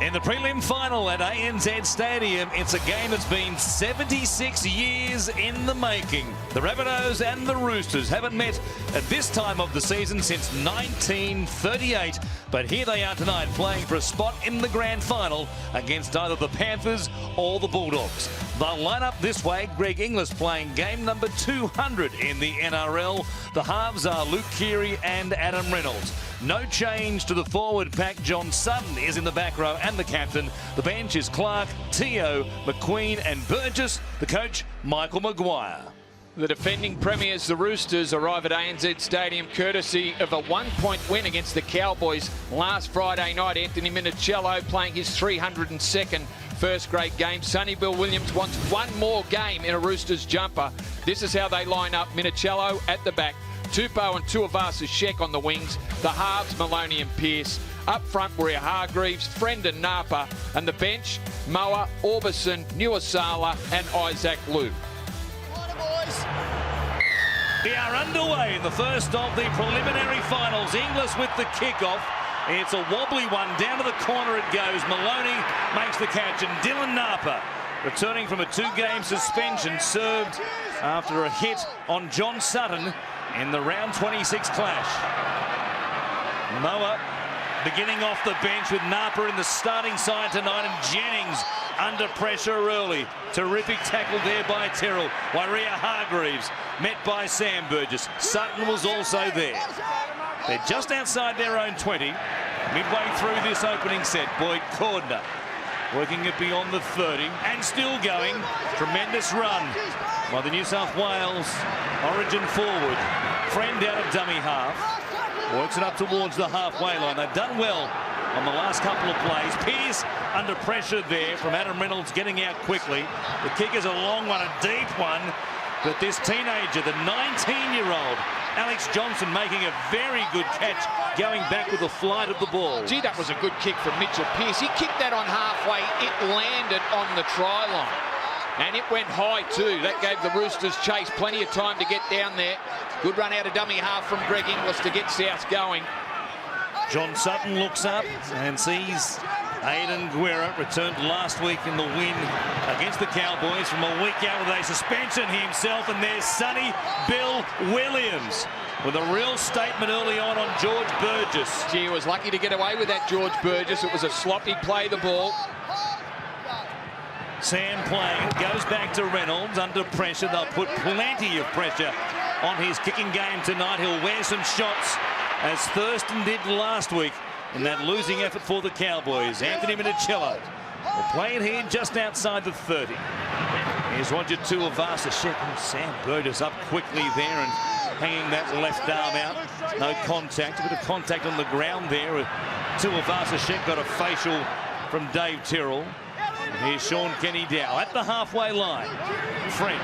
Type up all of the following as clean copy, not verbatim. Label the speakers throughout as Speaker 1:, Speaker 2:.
Speaker 1: In the prelim final at ANZ Stadium, it's a game that's been 76 years in the making. The Rabbitohs and the Roosters haven't met at this time of the season since 1938. But here they are tonight playing for a spot in the grand final against either the Panthers or the Bulldogs. They'll line up this way. Greg Inglis playing game number 200 in the NRL. The halves are Luke Keary and Adam Reynolds. No change to the forward pack. John Sutton is in the back row and the captain. The bench is Clark, Kayo, McQueen and Burgess. The coach, Michael Maguire.
Speaker 2: The defending premiers, the Roosters, arrive at ANZ Stadium courtesy of a one-point win against the Cowboys last Friday night. Anthony Minichiello playing his 302nd first-grade game. Sonny Bill Williams wants one more game in a Roosters jumper. This is how they line up. Minichiello at the back. Tupou and Tuivasa-Sheck on the wings. The halves, Maloney and Pearce. Up front, Maria Hargreaves, Friend and Napa. And the bench, Moa, Orbison, Nuasala and Isaac Liu.
Speaker 1: We are underway in the first of the preliminary finals. Inglis with the kickoff. It's a wobbly one. Down to the corner it goes. Maloney makes the catch. And Dylan Napa, returning from a two-game suspension, served after a hit on John Sutton in the round 26 clash. Moa beginning off the bench with Napa in the starting side tonight, and Jennings under pressure early. Terrific tackle there by Terrell. Waria Hargreaves met by Sam Burgess. Sutton was also there. They're just outside their own 20. Midway through this opening set, Boyd Cordner working it beyond the 30 and still going. Tremendous run by the New South Wales origin forward. Friend out of dummy half. Works it up towards the halfway line. They've done well on the last couple of plays. Pearce under pressure there from Adam Reynolds, getting out quickly. The kick is a long one, a deep one. But this teenager, the 19-year-old Alex Johnston, making a very good catch, going back with the flight of the ball.
Speaker 2: Gee, that was a good kick from Mitchell Pearce. He kicked that on halfway. It landed on the try line. And it went high too. That gave the Roosters chase plenty of time to get down there. Good run out of dummy half from Greg Inglis to get South going.
Speaker 1: John Sutton looks up and sees Aidan Guerra, returned last week in the win against the Cowboys from a week out with a suspension himself. And there's Sonny Bill Williams with a real statement early on George Burgess.
Speaker 2: Gee, he was lucky to get away with that, George Burgess. It was a sloppy play, the ball.
Speaker 1: Sam playing, goes back to Reynolds under pressure. They'll put plenty of pressure on his kicking game tonight. He'll wear some shots, as Thurston did last week in that losing effort for the Cowboys. Anthony Minichiello will play it here just outside the 30. Here's Roger Tuivasa-Sheck. Sam Burgess up quickly there and hanging that left arm out. No contact, a bit of contact on the ground there. Tuivasa-Sheck got a facial from Dave Tyrrell. Here's Sean Kenny-Dow at the halfway line. Friend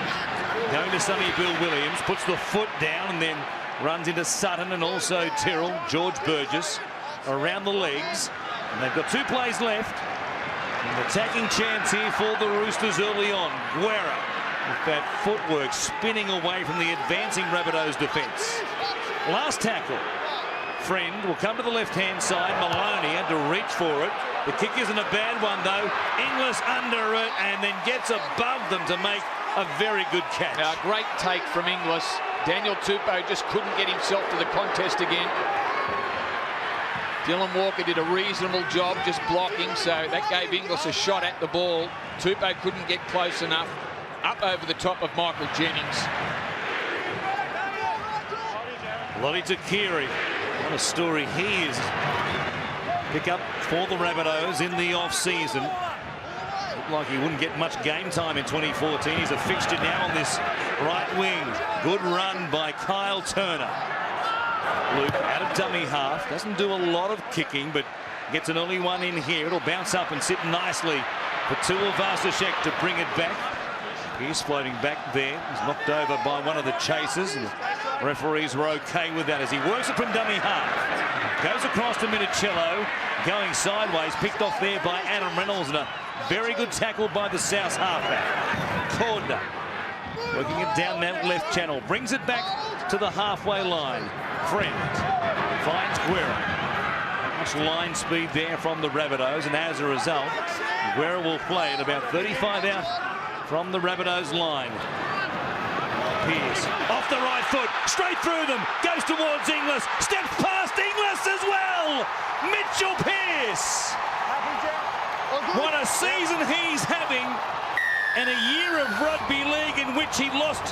Speaker 1: going to Sonny Bill Williams, puts the foot down and then runs into Sutton and also Tyrrell. George Burgess around the legs. And they've got two plays left. An attacking chance here for the Roosters early on. Guerra with that footwork spinning away from the advancing Rabbitohs defence. Last tackle. Friend will come to the left-hand side. Maloney had to reach for it. The kick isn't a bad one, though. Inglis under it and then gets above them to make a very good catch.
Speaker 2: A great take from Inglis. Daniel Tupou just couldn't get himself to the contest again. Dylan Walker did a reasonable job just blocking, so that gave Inglis a shot at the ball. Tupou couldn't get close enough. Up over the top of Michael Jennings.
Speaker 1: Lottie Takiri. What a story he is. Pick up for the Rabbitohs in the off-season. Looked like he wouldn't get much game time in 2014. He's a fixture now on this right wing. Good run by Kyle Turner. Luke out of dummy half. Doesn't do a lot of kicking, but gets an early one in here. It'll bounce up and sit nicely for Tuivasa-Sheck to bring it back. He's floating back there. He's knocked over by one of the chasers. And the referees were okay with that as he works it from dummy half. Goes across to Minichiello, going sideways, picked off there by Adam Reynolds, and a very good tackle by the South halfback. Cordner working it down that left channel, brings it back to the halfway line. Friend finds Guerra. Much line speed there from the Rabbitohs, and as a result, Guerra will play at about 35 out from the Rabbitohs line. Pearce off the right foot, straight through them, goes towards Inglis, steps past Inglis as well. Mitchell Pearce. What a season he's having, and a year of rugby league in which he lost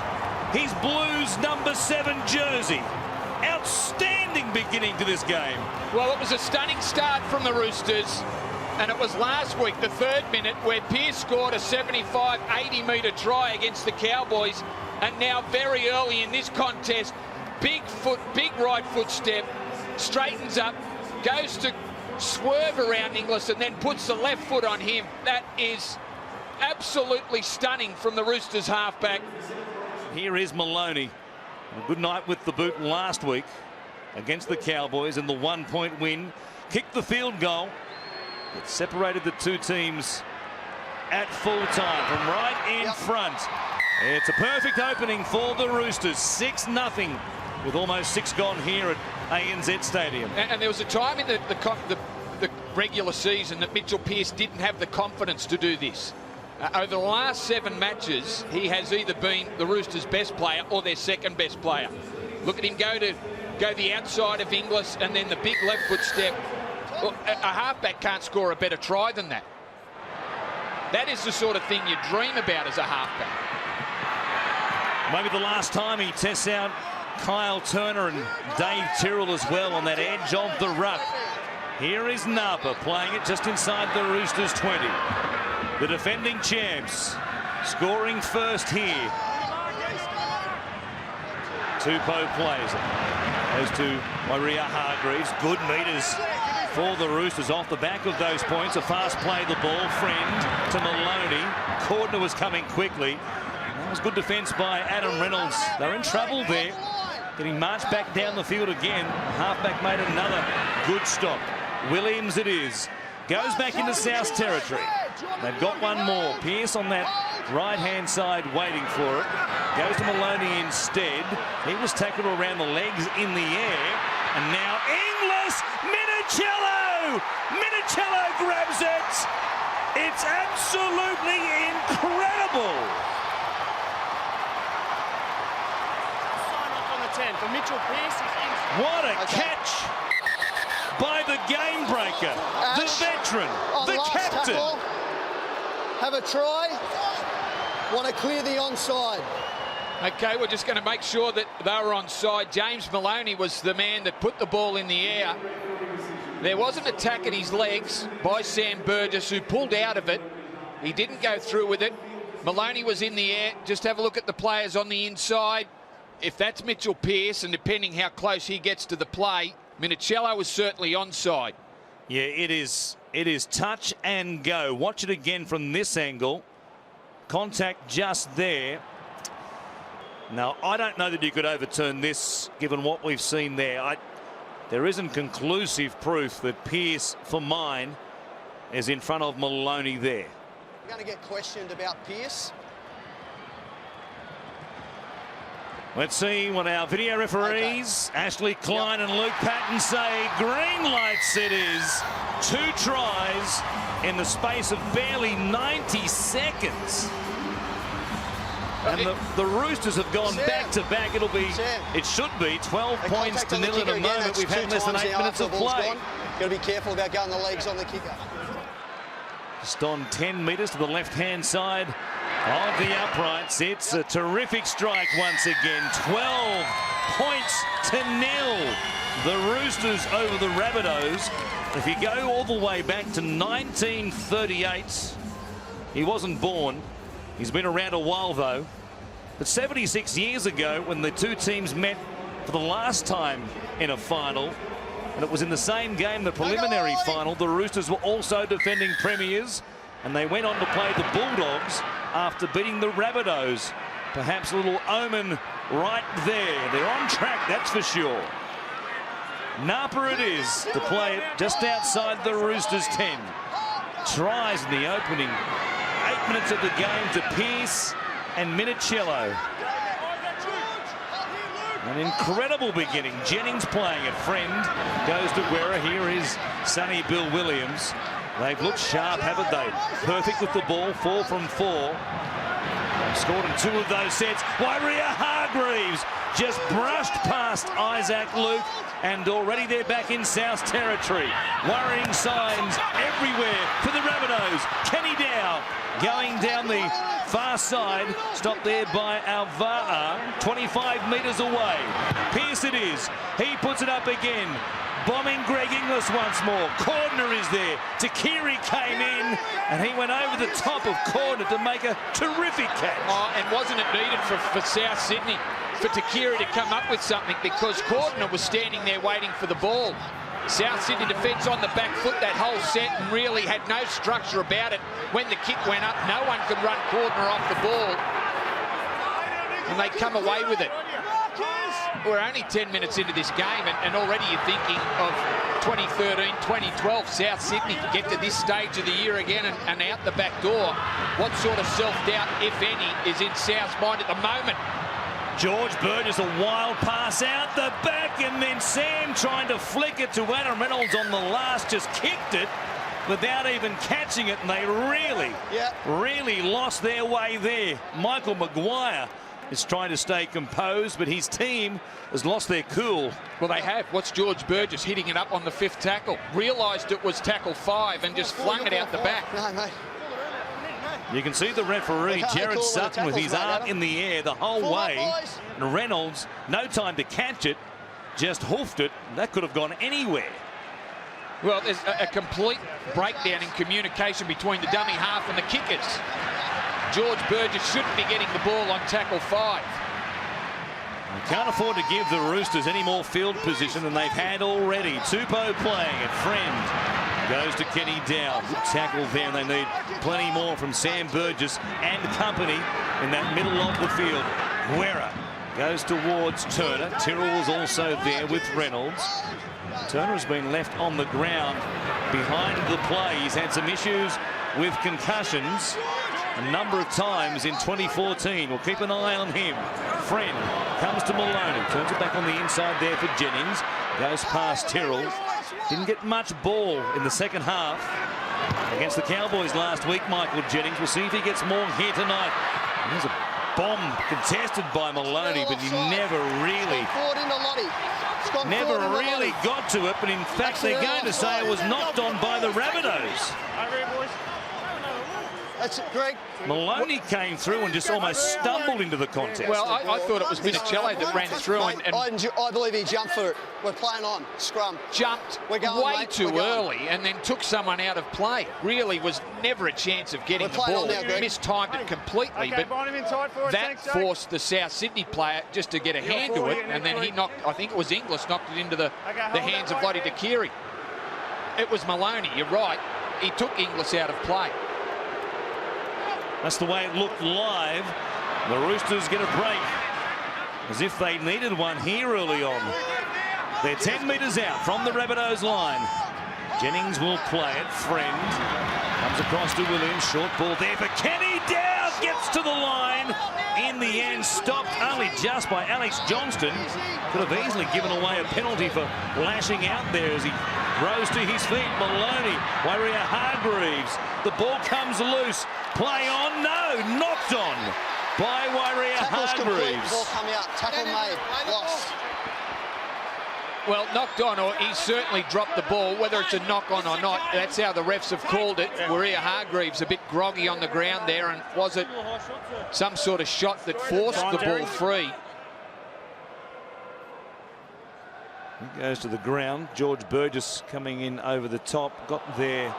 Speaker 1: his Blues #7 jersey. Outstanding beginning to this game.
Speaker 2: Well, it was a stunning start from the Roosters, and it was last week, the 3rd minute, where Pearce scored a 75, 80-metre try against the Cowboys, and now very early in this contest, big right foot step, straightens up, goes to swerve around Inglis and then puts the left foot on him. That is absolutely stunning from the Roosters halfback.
Speaker 1: Here is Maloney. A good night with the boot last week against the Cowboys in the 1-point win. Kicked the field goal. It separated the two teams at full time from right in front. It's a perfect opening for the Roosters. 6-0 with almost 6 gone here at ANZ Stadium.
Speaker 2: And there was a time in the regular season that Mitchell Pearce didn't have the confidence to do this. Over the last 7 matches, he has either been the Roosters' best player or their second best player. Look at him go the outside of Inglis and then the big left foot step. Well, a halfback can't score a better try than that. That is the sort of thing you dream about as a halfback.
Speaker 1: Maybe the last time he tests out Kyle Turner and Dave Tyrrell as well on that edge of the ruck. Here is Napa playing it just inside the Roosters 20. The defending champs scoring first here. Tupou plays it. Goes to Maria Hargreaves. Good meters for the Roosters off the back of those points. A fast play, the ball friend to Maloney. Cordner was coming quickly. That was good defence by Adam Reynolds. They're in trouble there. Getting marched back down the field again. Halfback made another good stop. Williams it is. Goes back into South Territory. They've got one more. Pearce on that right-hand side waiting for it. Goes to Maloney instead. He was tackled around the legs in the air. And now Inglis, Minicello! Minicello grabs it! It's absolutely incredible! Sign off on the 10 for Mitchell Pearce. What a catch by the game breaker, the veteran, the captain.
Speaker 3: Tackle. Have a try. Want to clear the onside.
Speaker 2: Okay, we're just going to make sure that they were onside. James Maloney was the man that put the ball in the air. There was an attack at his legs by Sam Burgess, who pulled out of it. He didn't go through with it. Maloney was in the air. Just have a look at the players on the inside. If that's Mitchell Pearce, and depending how close he gets to the play, Minicello was certainly onside.
Speaker 1: Yeah, it is touch and go. Watch it again from this angle. Contact just there. Now, I don't know that you could overturn this, given what we've seen there. There isn't conclusive proof that Pearce, for mine, is in front of Maloney there.
Speaker 3: We're going to get questioned about Pearce.
Speaker 1: Let's see what our video referees, Ashley Klein and Luke Patton, say. Green lights it is. 2 tries in the space of barely 90 seconds. And the Roosters have gone back to back. It should be 12 points to 0 at the moment. We've had less than 8 minutes of play.
Speaker 3: Got to be careful about going the legs on the kicker.
Speaker 1: Just on 10 metres to the left-hand side of the uprights. It's a terrific strike once again. 12 points to 0. The Roosters over the Rabbitohs. If you go all the way back to 1938, he wasn't born. He's been around a while though. But 76 years ago, when the two teams met for the last time in a final, and it was in the same game, the preliminary final, the Roosters were also defending premiers, and they went on to play the Bulldogs after beating the Rabbitohs. Perhaps a little omen right there. They're on track, that's for sure. Napa it is to play it just outside the Roosters 10. Tries in the opening 8 minutes of the game to Pearce and Minicello. An incredible beginning. Jennings playing it. Friend goes to Guerra. Here is Sonny Bill Williams. They've looked sharp, haven't they? Perfect with the ball. 4 from 4. Scored in 2 of those sets. Wairia Hargreaves just brushed past Isaac Luke, and already they're back in South Territory. Worrying signs everywhere for the Rabbitohs. Kenny Dow going down the far side, stopped there by Alvaa, 25 metres away. Pearce it is. He puts it up again. Bombing Greg Inglis once more. Cordner is there. Takiri came in, and he went over the top of Cordner to make a terrific catch.
Speaker 2: Oh, and wasn't it needed for South Sydney, for Takiri to come up with something, because Cordner was standing there waiting for the ball. South Sydney defence on the back foot that whole set and really had no structure about it. When the kick went up, no one could run Cordner off the ball, and they come away with it. We're only 10 minutes into this game, and already you're thinking of 2013, 2012, South Sydney get to this stage of the year again and out the back door. What sort of self-doubt, if any, is in South's mind at the moment?
Speaker 1: George Burgess, a wild pass out the back, and then Sam trying to flick it to Adam Reynolds on the last, just kicked it without even catching it, and they really lost their way there. Michael Maguire is trying to stay composed, but his team has lost their cool.
Speaker 2: Well, they have. What's George Burgess hitting it up on the 5th tackle? Realised it was tackle 5 and just flung it out the back.
Speaker 3: No, mate.
Speaker 1: You can see the referee, Gerard Sutton, with his arm in the air the whole way. And Reynolds, no time to catch it, just hoofed it. That could have gone anywhere.
Speaker 2: Well, there's a complete breakdown in communication between the dummy half and the kickers. George Burgess shouldn't be getting the ball on tackle 5.
Speaker 1: They can't afford to give the Roosters any more field position than they've had already. Tupou playing it. Friend goes to Kenny Dow. Good tackle there, and they need plenty more from Sam Burgess and company in that middle of the field. Guerra goes towards Turner. Tyrrell's also there with Reynolds. Turner has been left on the ground behind the play. He's had some issues with concussions a number of times in 2014. We'll keep an eye on him. Friend comes to Maloney, turns it back on the inside there for Jennings, goes past Tyrrell. Didn't get much ball in the second half against the Cowboys last week, Michael Jennings. We'll see if he gets more here tonight. There's a bomb contested by Maloney, but he never really got to it. But in fact, they're going to say it was knocked on by the Rabbitohs.
Speaker 3: That's it, Greg.
Speaker 1: Maloney came through and just almost stumbled into the contest.
Speaker 2: Well, I thought it was Minicello that ran through.
Speaker 3: I believe he jumped for it. We're playing on. Scrum.
Speaker 2: Jumped way too early and then took someone out of play. Really was never a chance of getting the ball. Mistimed it completely, but that forced the South Sydney player just to get a hand to it, and then he knocked, I think it was Inglis, knocked it into the hands of Lottie Takiri. It was Maloney, you're right. He took Inglis out of play.
Speaker 1: That's the way it looked live. The Roosters get a break, as if they needed one here early on. They're 10 metres out from the Rabbitohs line. Jennings will play it. Friend comes across to Williams. Short ball there for Kenny. Dow gets to the line. In the end, stopped only just by Alex Johnston. Could have easily given away a penalty for lashing out there as he rose to his feet. Maloney, Wairia Hargreaves. The ball comes loose. Play on, no, knocked on by Wairia Hargreaves.
Speaker 3: Ball come out, tackle made, lost.
Speaker 2: Well, knocked on, or he certainly dropped the ball. Whether it's a knock on or not, that's how the refs have called it. Wairia Hargreaves a bit groggy on the ground there, and was it some sort of shot that forced the ball free?
Speaker 1: He goes to the ground. George Burgess coming in over the top, got there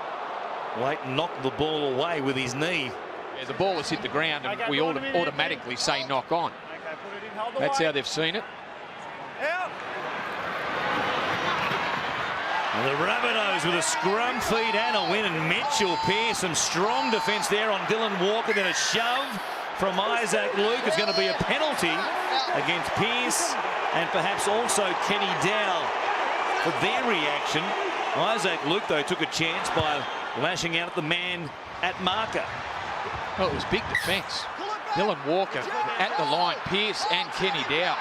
Speaker 1: late, knocked the ball away with his knee.
Speaker 2: Yeah, the ball has hit the ground, and we automatically say knock on. That's how they've seen it.
Speaker 1: And the Rabbitohs with a scrum feed and a win, and Mitchell Pearce, some strong defence there on Dylan Walker, then a shove from Isaac Luke. It's going to be a penalty against Pearce and perhaps also Kenny Dow for their reaction. Isaac Luke, though, took a chance by lashing out at the man at marker.
Speaker 2: Well, it was big defence. Dylan Walker at the line, Pearce and Kenny Dow.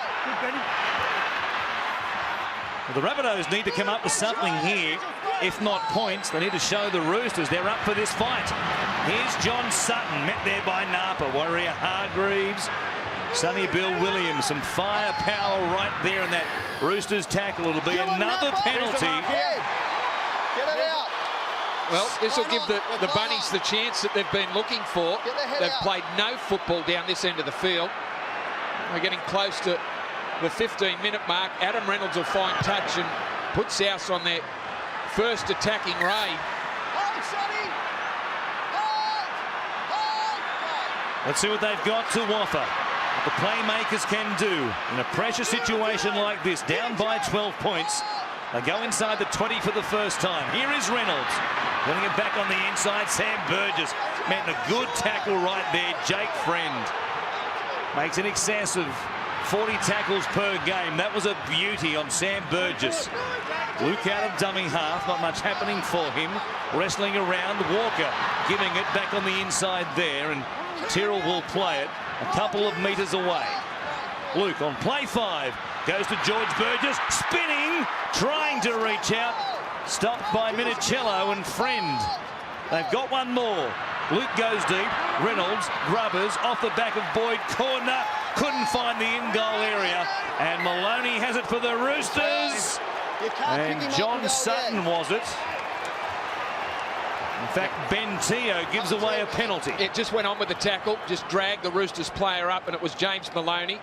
Speaker 1: Well, the Rabbitohs need to come up with something here. If not points, they need to show the Roosters they're up for this fight. Here's John Sutton, met there by Napa. Warrior Hargreaves, Sonny Bill Williams, some firepower right there in that Roosters tackle. It'll be another penalty.
Speaker 3: Get it out.
Speaker 2: Well, this will give the Bunnies the chance that they've been looking for. They've played no football down this end of the field. We're getting close to the 15-minute mark. Adam Reynolds will find touch and put South on their first attacking raid.
Speaker 1: Let's see what they've got to offer. What the playmakers can do in a pressure situation like this, down by 12 points. They go inside the 20 for the first time. Here is Reynolds. Putting it back on the inside. Sam Burgess met a good tackle right there. Jake Friend makes in excess of 40 tackles per game. That was a beauty on Sam Burgess. Luke out of dummy half. Not much happening for him. Wrestling around. Walker giving it back on the inside there. And Tyrrell will play it a couple of metres away. Luke on play 5. Goes to George Burgess. Spinning. Trying to reach out. Stopped by Minicello and Friend. They've got one more. Luke goes deep. Reynolds, Grubbers, off the back of Boyd. Corner. Couldn't find the in-goal area. And Maloney has it for the Roosters. And John Sutton was it. In fact, Ben Teo gives away a penalty.
Speaker 2: It just went on with the tackle. Just dragged the Roosters player up, and it was James Maloney.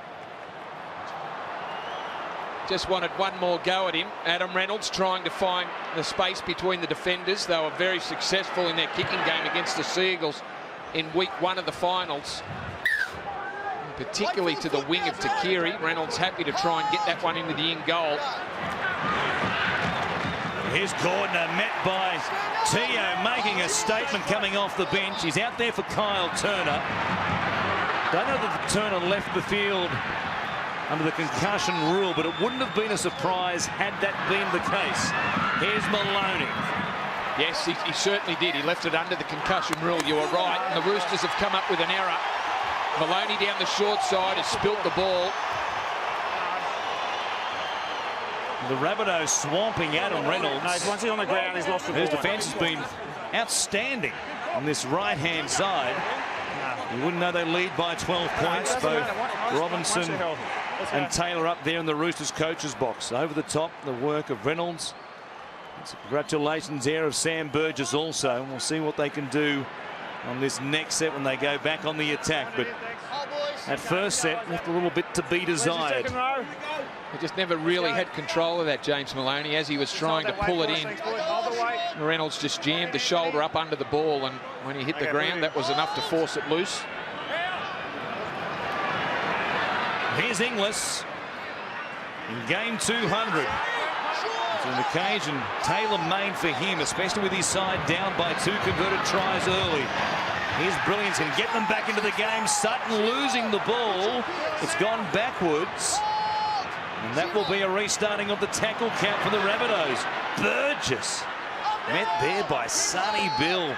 Speaker 2: Just wanted one more go at him. Adam Reynolds trying to find the space between the defenders. They were very successful in their kicking game against the Seagulls in week 1 of the finals. Particularly to the wing of Takiri. Reynolds happy to try and get that one into the in-goal.
Speaker 1: Here's Gordner, met by Teo, making a statement coming off the bench. He's out there for Kyle Turner. Don't know that Turner left the field under the concussion rule, but it wouldn't have been a surprise had that been the case. Here's Maloney.
Speaker 2: Yes, he certainly did. He left it under the concussion rule. You were right. And the Roosters have come up with an error. Maloney down the short side has spilt the ball.
Speaker 1: The Rabbitohs swamping Adam Reynolds.
Speaker 4: No, once he's on the ground, he's lost the ball.
Speaker 1: Whose defence has been outstanding on this right-hand side. You wouldn't know they lead by 12 points. Both Robinson and Taylor up there in the Roosters coach's box. Over the top, the work of Reynolds. Congratulations there of Sam Burgess also. And we'll see what they can do on this next set when they go back on the attack. But that first set left a little bit to be desired.
Speaker 2: He just never really had control of that, James Maloney, as he was trying to pull it in. Reynolds just jammed the shoulder up under the ball, and when he hit the ground, that was enough to force it loose.
Speaker 1: Here's Inglis in game 200. It's an occasion tailor-made for him, especially with his side down by 2 converted tries early. His brilliance can get them back into the game. Sutton losing the ball. It's gone backwards. And that will be a restarting of the tackle count for the Rabbitohs. Burgess met there by Sonny Bill.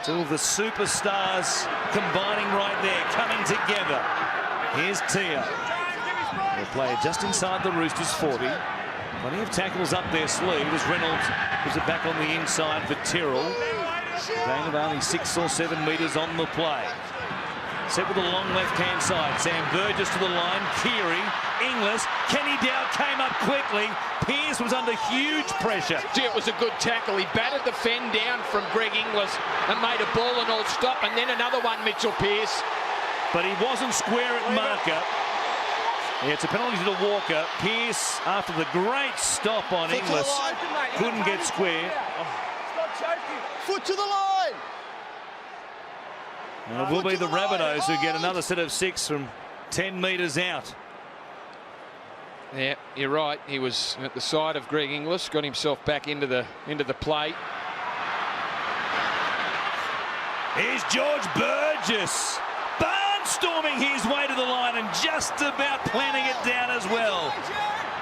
Speaker 1: 2 of the superstars combining right there, coming together. Here's Teo. The player just inside the Roosters 40. Plenty of tackles up their sleeve as Reynolds gives it back on the inside for Tyrrell. Gain of only 6 or 7 metres on the play. Set with the long left-hand side. Sam Burgess to the line. Keary, Inglis, Kenny Dowd came up quickly. Pearce was under huge pressure.
Speaker 2: Gee, it was a good tackle. He batted the fend down from Greg Inglis and made a ball and all stop. And then another one, Mitchell Pearce.
Speaker 1: But he wasn't square at marker. Yeah, it's a penalty to Walker. Pearce, after the great stop on Inglis, couldn't get square.
Speaker 3: Foot to the line.
Speaker 1: And it will be the Rabbitohs who get another set of 6 from 10 metres out.
Speaker 2: Yeah, you're right. He was at the side of Greg Inglis, got himself back into the play.
Speaker 1: Here's George Burgess. Barnstorming his way to the line and just about planting it down as well.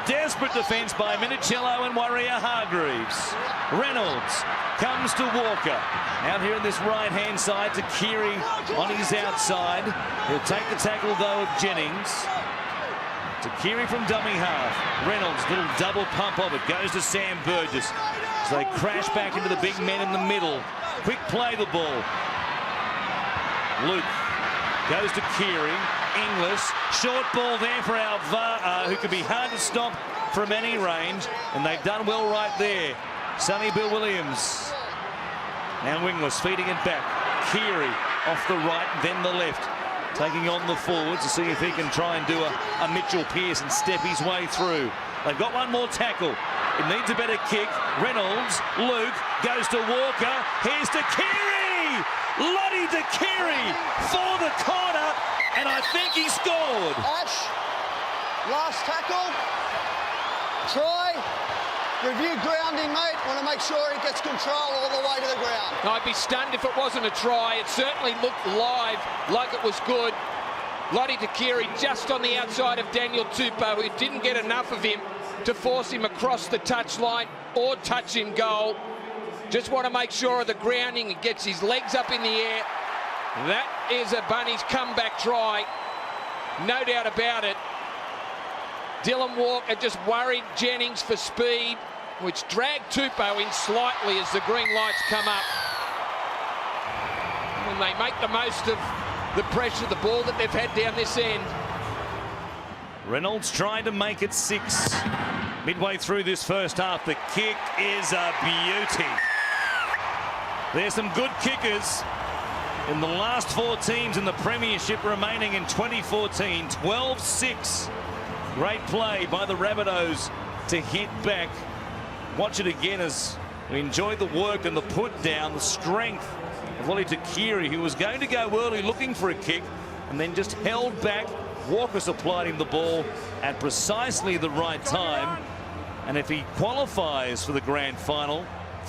Speaker 1: Desperate defence by Minicello and Warrior Hargreaves. Reynolds comes to Walker. Out here in this right-hand side to Keary on his outside. He'll take the tackle, though, of Jennings. To Keary from dummy half. Reynolds, little double pump of it. Goes to Sam Burgess. So they crash back into the big men in the middle. Quick play the ball. Luke goes to Keary. Inglis. Short ball there for Alvaro, who could be hard to stop from any range. And they've done well right there. Sonny Bill Williams. Now Inglis feeding it back. Keary off the right, then the left. Taking on the forwards to see if he can try and do a Mitchell Pearce and step his way through. They've got one more tackle. It needs a better kick. Reynolds, Luke, goes to Walker. Here's to Keary! Lottie to Keary for the corner, and I think he scored.
Speaker 3: Ash, last tackle. Try. Review grounding, mate. Want to make sure he gets control all the way to the ground.
Speaker 2: I'd be stunned if it wasn't a try. It certainly looked live like it was good. Lottie Takiri just on the outside of Daniel Tupou, who didn't get enough of him to force him across the touchline or touch him goal. Just want to make sure of the grounding. He gets his legs up in the air. That is a Bunnies comeback try. No doubt about it. Dylan Walker just worried Jennings for speed, which dragged Tupou in slightly as the green lights come up. And they make the most of the pressure, the ball that they've had down this end.
Speaker 1: Reynolds trying to make it 6. Midway through this first half, the kick is a beauty. There's some good kickers in the last 4 teams in the Premiership remaining in 2014. 12-6. Great play by the Rabbitohs to hit back. Watch it again as we enjoy the work and the put down, the strength of Lottie Takiri, who was going to go early looking for a kick and then just held back. Walker supplied him the ball at precisely the right time. And if he qualifies for the grand final,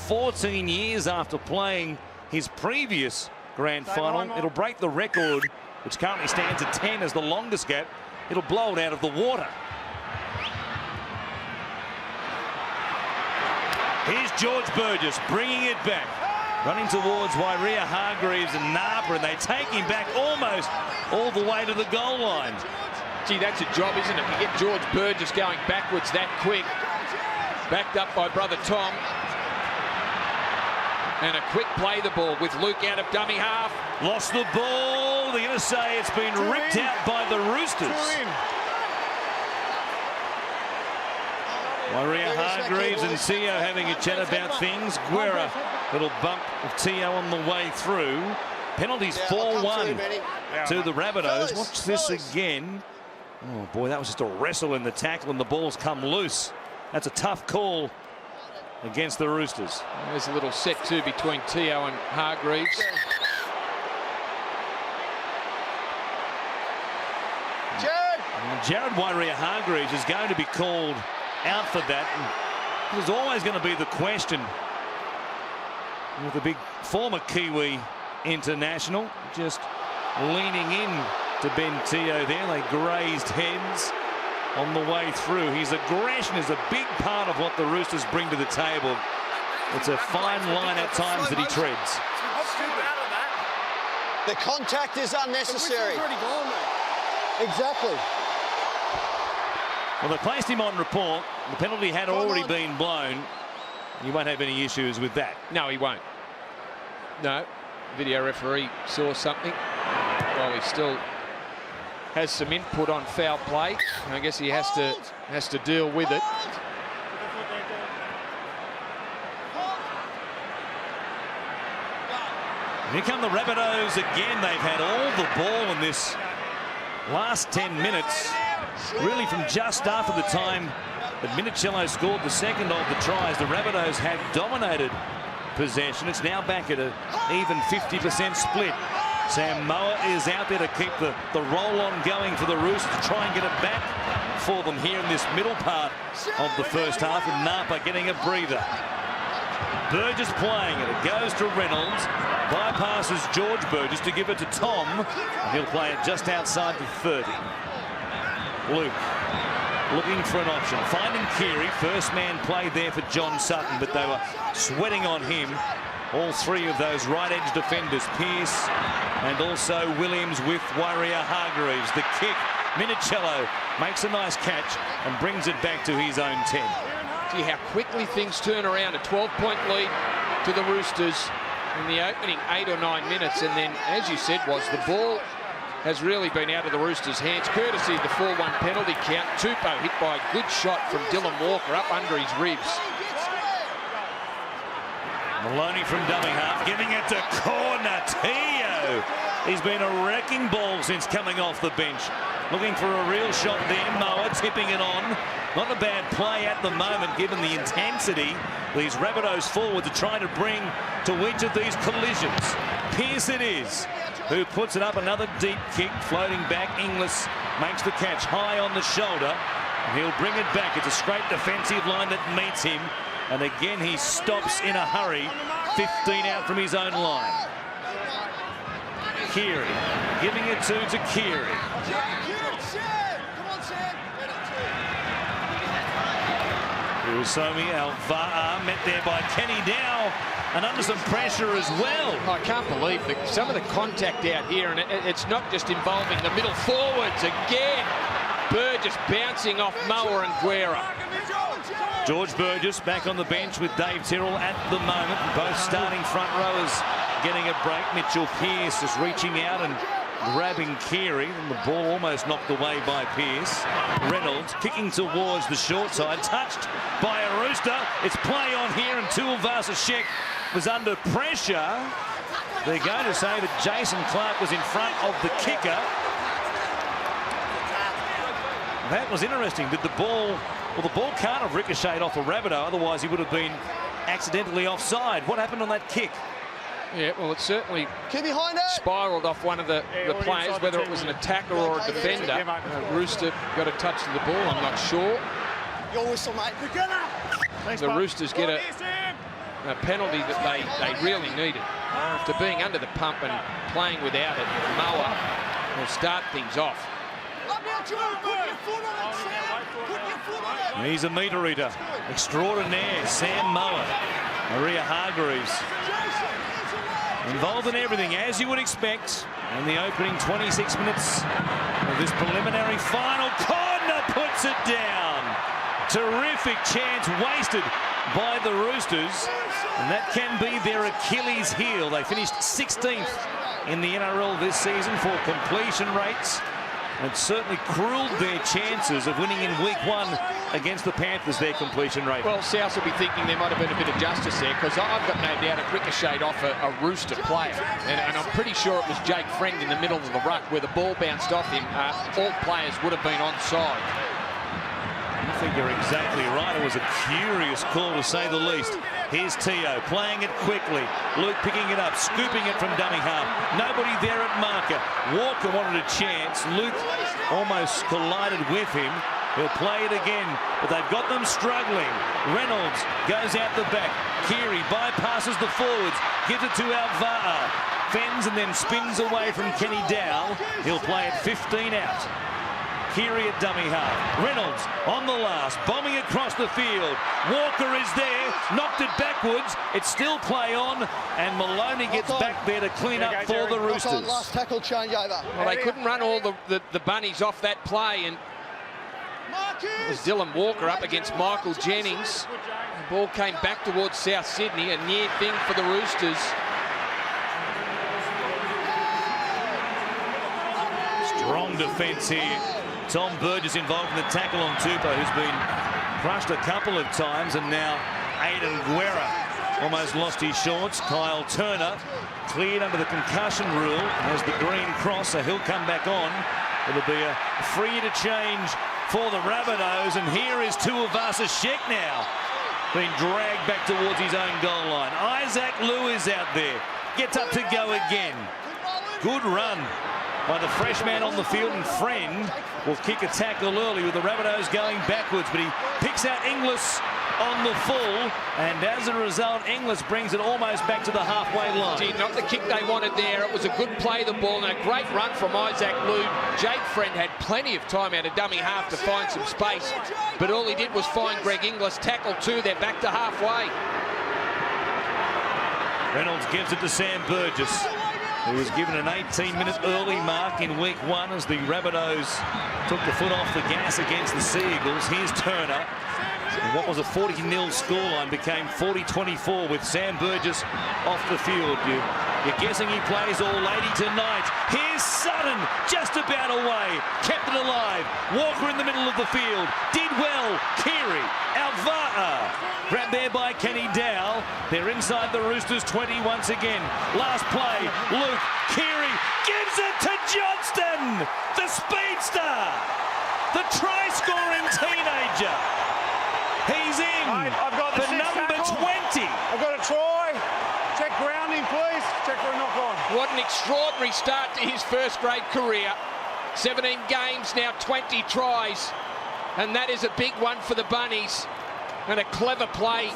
Speaker 1: 14 years after playing his previous grand final, it'll break the record, which currently stands at 10 as the longest gap. It'll blow it out of the water. Here's George Burgess bringing it back. Running towards Wairia Hargreaves and Napa, and they take him back almost all the way to the goal line.
Speaker 2: Gee, that's a job, isn't it? You get George Burgess going backwards that quick. Backed up by brother Tom. And a quick play the ball with Luke out of dummy half.
Speaker 1: Lost the ball. They're going to say it's been ripped out by the Roosters. Wairia Hargreaves and Teo having a chat about things. Guerra, little bump of Teo on the way through. Penalties 4-1 to the Rabbitohs. Watch this again. Oh boy, that was just a wrestle in the tackle and the ball's come loose. That's a tough call against the Roosters.
Speaker 2: There's a little set too between Teo and Hargreaves.
Speaker 1: Gerard Wairia Hargreaves is going to be called out for that. And there's always going to be the question with the big former Kiwi international just leaning in to Ben Teo there. They grazed heads on the way through. His aggression is a big part of what the Roosters bring to the table. It's a fine line at times that he treads.
Speaker 3: The contact is unnecessary. Exactly.
Speaker 1: Well, they placed him on report. The penalty had already been blown. He won't have any issues with that.
Speaker 2: No, he won't. No. Video referee saw something. Well, he still has some input on foul play. I guess he has to deal with it.
Speaker 1: Here come the Rabbitohs again. They've had all the ball in this last 10 minutes. Really from just after the time that Minicello scored the second of the tries, the Rabbitohs have dominated possession. It's now back at an even 50% split. Sam Moa is out there to keep the roll-on going for the Roosters to try and get it back for them here in this middle part of the first half, and Napa getting a breather. Burgess playing it. It goes to Reynolds. Bypasses George Burgess to give it to Tom. And he'll play it just outside the 30. Luke looking for an option. Finding Keary. First man play there for John Sutton, but they were sweating on him. All 3 of those right edge defenders, Pearce and also Williams with Wairia Hargreaves. The kick Minicello makes a nice catch and brings it back to his own 10.
Speaker 2: See how quickly things turn around. A 12-point lead to the Roosters in the opening 8 or 9 minutes. And then, as you said, the ball has really been out of the Roosters' hands, courtesy of the 4-1 penalty count. Tupou hit by a good shot from Dylan Walker up under his ribs.
Speaker 1: Maloney from dummy half, giving it to Kayo. He's been a wrecking ball since coming off the bench. Looking for a real shot there. Moa tipping it on. Not a bad play at the moment, given the intensity these Rabbitohs forwards are trying to bring to each of these collisions. Pearce it is, who puts it up. Another deep kick, floating back. Inglis makes the catch high on the shoulder, and he'll bring it back. It's a straight defensive line that meets him, and again he stops in a hurry. 15 out from his own line. Keary giving it to Keary. Usomi Alva'a met there by Kenny Dow, and under some pressure as well.
Speaker 2: I can't believe some of the contact out here, and it's not just involving the middle forwards again. Burgess bouncing off Moa and Guerra.
Speaker 1: George Burgess back on the bench with Dave Tyrrell at the moment. Both starting front rowers getting a break. Mitchell Pearce is reaching out and grabbing Keary, and the ball almost knocked away by Pearce. Reynolds kicking towards the short side, touched by a Rooster. It's play on here, and Tuivasa-Sheck was under pressure. They're going to say that Jason Clark was in front of the kicker. That was interesting. Did the ball... Well, the ball can't have ricocheted off a Rabbitoh, otherwise he would have been accidentally offside. What happened on that kick?
Speaker 2: Yeah, well, it certainly spiraled off one of the players, whether it was an attacker or a defender. Rooster got a touch to the ball, I'm not sure.
Speaker 3: Your whistle, mate.
Speaker 2: The Roosters get a penalty that they really needed. After being under the pump and playing without it, Moa will start things off.
Speaker 1: He's a meter eater extraordinaire, Sam Moa. Maria Hargreaves involved in everything, as you would expect, in the opening 26 minutes of this preliminary final. Corner puts it down. Terrific chance wasted by the Roosters, and that can be their Achilles heel. They finished 16th in the NRL this season for completion rates. It certainly cruelled their chances of winning in week 1 against the Panthers, their completion rate.
Speaker 2: Well, South will be thinking there might have been a bit of justice there, because I've got no doubt it ricocheted off a Rooster player. And I'm pretty sure it was Jake Friend in the middle of the ruck where the ball bounced off him. All players would have been onside.
Speaker 1: I think you're exactly right. It was a curious call, to say the least. Here's Teo playing it quickly. Luke picking it up, scooping it from dummy half. Nobody there at marker. Walker wanted a chance. Luke almost collided with him. He'll play it again, but they've got them struggling. Reynolds goes out the back. Keary bypasses the forwards, gives it to Alva'a. Fends and then spins away from Kenny Dow. He'll play it 15 out. Keary at dummy half. Reynolds on the last, bombing across the field. Walker is there, knocked it backwards. It's still play on, and Maloney gets back there to clean up for the Roosters.
Speaker 3: Last tackle changeover.
Speaker 2: Well, they couldn't run all the bunnies off that play, and it was Dylan Walker up against Michael Jennings. The ball came back towards South Sydney, a near thing for the Roosters.
Speaker 1: Strong defence here. Tom Burgess involved in the tackle on Tupou, who's been crushed a couple of times, and now Aidan Guerra almost lost his shorts. Kyle Turner cleared under the concussion rule, has the green cross, so he'll come back on. It'll be a free to change for the Rabbitohs, and here is Tuivasa-Sheck now, being dragged back towards his own goal line. Isaac Liu is out there, gets up to go again. Good run by the fresh man on the field, and Friend will kick a tackle early with the Rabbitohs going backwards, but he picks out Inglis on the full, and as a result, Inglis brings it almost back to the halfway line.
Speaker 2: Gee, not the kick they wanted there. It was a good play the ball, and a great run from Isaac Liu. Jake Friend had plenty of time out of dummy half to find some space, but all he did was find Greg Inglis. Tackle 2, they're back to halfway.
Speaker 1: Reynolds gives it to Sam Burgess. He was given an 18-minute early mark in week 1 as the Rabbitohs took the foot off the gas against the Sea Eagles. Here's Turner. And what was a 40-0 scoreline became 40-24 with Sam Burgess off the field. You're guessing he plays all lady tonight. Here's Sutton, just about away, kept it alive. Walker in the middle of the field, did well. Keary, Alvaa, grabbed there by Kenny Dow. They're inside the Roosters 20 once again. Last play, Luke Keary gives it to Johnston, the speedster, the try-scoring teenager. He's in.
Speaker 4: I've got the
Speaker 1: for number
Speaker 4: tackle.
Speaker 1: 20.
Speaker 4: I've got a try. Check grounding, please. Check for a knock on.
Speaker 2: What an extraordinary start to his first-grade career. 17 games, now 20 tries. And that is a big one for the Bunnies. And a clever play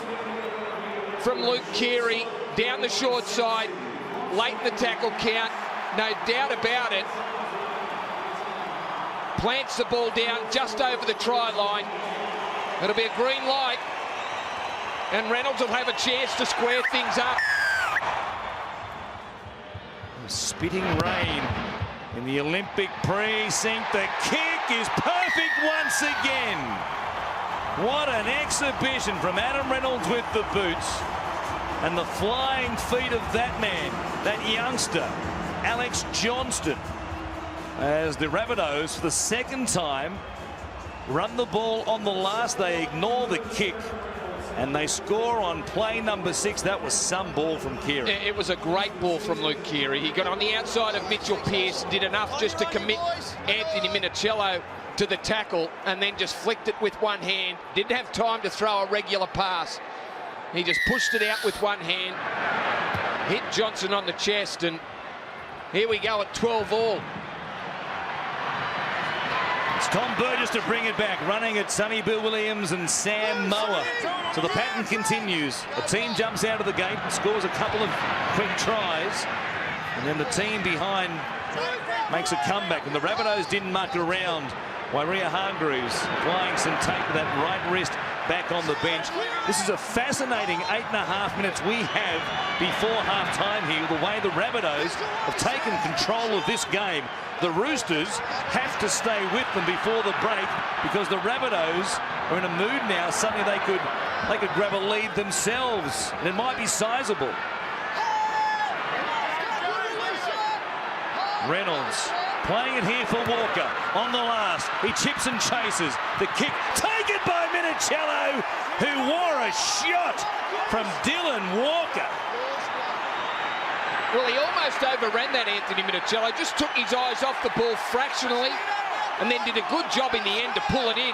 Speaker 2: from Luke Keary down the short side. Late in the tackle count. No doubt about it. Plants the ball down just over the try line. It'll be a green light, and Reynolds will have a chance to square things up.
Speaker 1: Spitting rain in the Olympic precinct. The kick is perfect once again. What an exhibition from Adam Reynolds with the boots. And the flying feet of that man, that youngster, Alex Johnston, as the Rabbitohs for the second time run the ball on the last. They ignore the kick and they score on play number 6. That was some ball from Keary.
Speaker 2: It was a great ball from Luke Keary. He got on the outside of Mitchell Pearce, did enough just to commit Anthony Minichiello to the tackle, and then just flicked it with one hand. Didn't have time to throw a regular pass. He just pushed it out with one hand, hit Johnson on the chest, and here we go at 12 all.
Speaker 1: It's Tom Burgess to bring it back, running at Sonny Bill Williams and Sam Moa. So the pattern continues. The team jumps out of the gate and scores a couple of quick tries. And then the team behind makes a comeback. And the Rabbitohs didn't muck around. Wairia Hargreaves applying some tape to that right wrist back on the bench. This is a fascinating 8.5 minutes we have before half-time here. The way the Rabbitohs have taken control of this game. The Roosters have to stay with them before the break because the Rabbitohs are in a mood now. Suddenly they could grab a lead themselves, and it might be sizable. Reynolds playing it here for Walker on the last. He chips and chases. The kick taken by Minichiello, who wore a shot from Dylan Walker.
Speaker 2: Well, he almost overran that, Anthony Minichiello. Just took his eyes off the ball fractionally and then did a good job in the end to pull it in.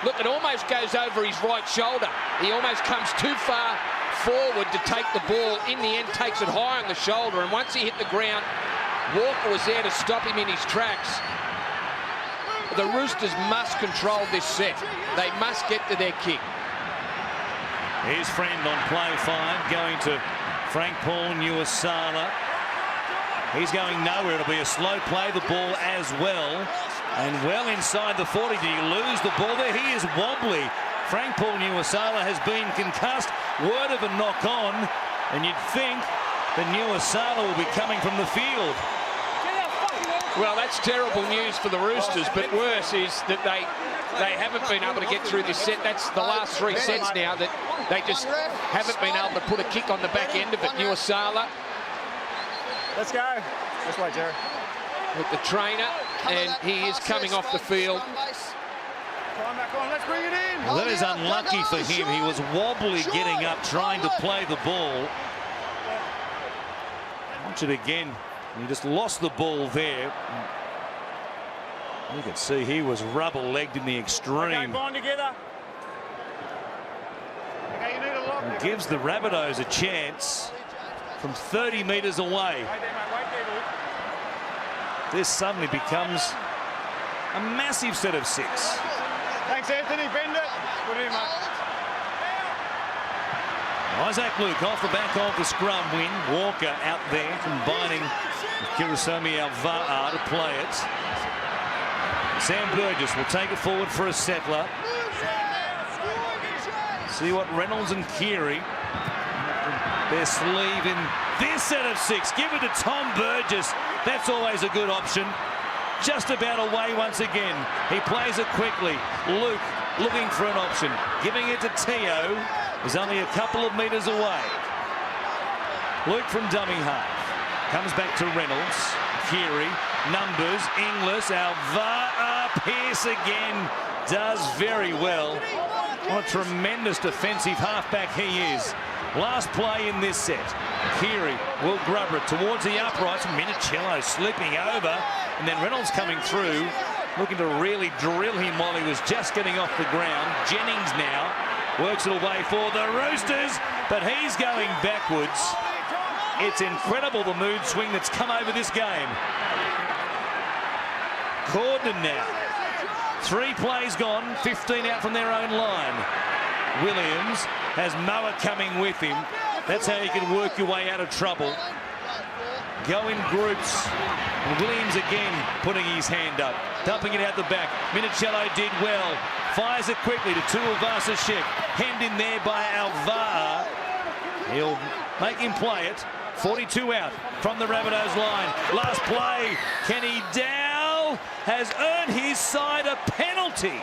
Speaker 2: Look, it almost goes over his right shoulder. He almost comes too far forward to take the ball. In the end, takes it high on the shoulder, and once he hit the ground, Walker was there to stop him in his tracks. The Roosters must control this set. They must get to their kick.
Speaker 1: His friend on play 5 going to Frank Paul Nuasala. He's going nowhere. It'll be a slow play, the ball as well. And well inside the 40. Did he lose the ball there? He is wobbly. Frank Paul Nuasala has been concussed. Word of a knock on. And you'd think that Nuasala will be coming from the field.
Speaker 2: Well, that's terrible news for the Roosters, but worse is that they haven't been able to get through this set. That's the last 3 sets now that they just haven't been able to put a kick on the back end of it. Nuasala.
Speaker 4: Let's go. This way, Gerard.
Speaker 2: With the trainer, and he is coming off the field.
Speaker 4: Climb back on. Let's bring it in.
Speaker 1: Well, that is unlucky for him. He was wobbly getting up, trying to play the ball. Watch it again. He just lost the ball there. You can see he was rubber-legged in the extreme.
Speaker 4: Okay, bind together. Okay, you need a lock.
Speaker 1: And gives the Rabbitohs a chance from 30 metres away.
Speaker 4: Wait there, mate. Wait there, Luke.
Speaker 1: This suddenly becomes a massive set of 6.
Speaker 4: Thanks, Anthony. Bend it. Put it in, mate.
Speaker 1: Isaac Luke off the back of the scrum win. Walker out there combining with Kirisomi Alvaa to play it. Sam Burgess will take it forward for a settler. See what Reynolds and Keary their sleeve in this set of 6. Give it to Tom Burgess. That's always a good option. Just about away once again. He plays it quickly. Luke looking for an option. Giving it to Teo. He's only a couple of metres away. Luke from dummy half. Comes back to Reynolds. Keary. Numbers. Inglis. Alvaa. Pearce again. Does very well. What a tremendous defensive halfback he is. Last play in this set. Keary will grub it towards the uprights. Minicello slipping over. And then Reynolds coming through, looking to really drill him while he was just getting off the ground. Jennings now works it away for the Roosters, but he's going backwards. It's incredible the mood swing that's come over this game. Cordon now. 3 plays gone, 15 out from their own line. Williams has Moa coming with him. That's how you can work your way out of trouble. Go in groups. And Williams again putting his hand up. Dumping it out the back. Minicello did well. Fires it quickly to Tuivasa-Sheck. Hemmed in there by Alvaa. He'll make him play it. 42 out from the Rabbitohs line. Last play. Kenny Dowell has earned his side a penalty.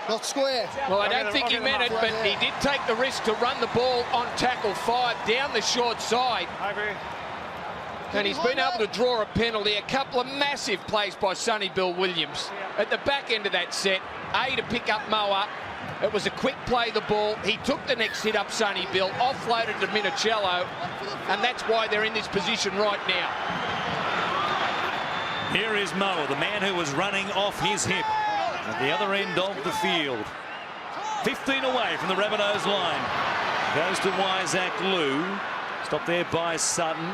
Speaker 3: Not square.
Speaker 2: Well, I don't think he meant it, but he did take the risk to run the ball on tackle 5 down the short side.
Speaker 4: I agree.
Speaker 2: And he's been able to draw a penalty. A couple of massive plays by Sonny Bill Williams. At the back end of that set, to pick up Moa. It was a quick play, the ball. He took the next hit up, Sonny Bill, offloaded to Minicello, and that's why they're in this position right now.
Speaker 1: Here is Moa, the man who was running off his hip at the other end of the field. 15 away from the Rabbitohs line. Goes to Isaac Liu. Stopped there by Sutton.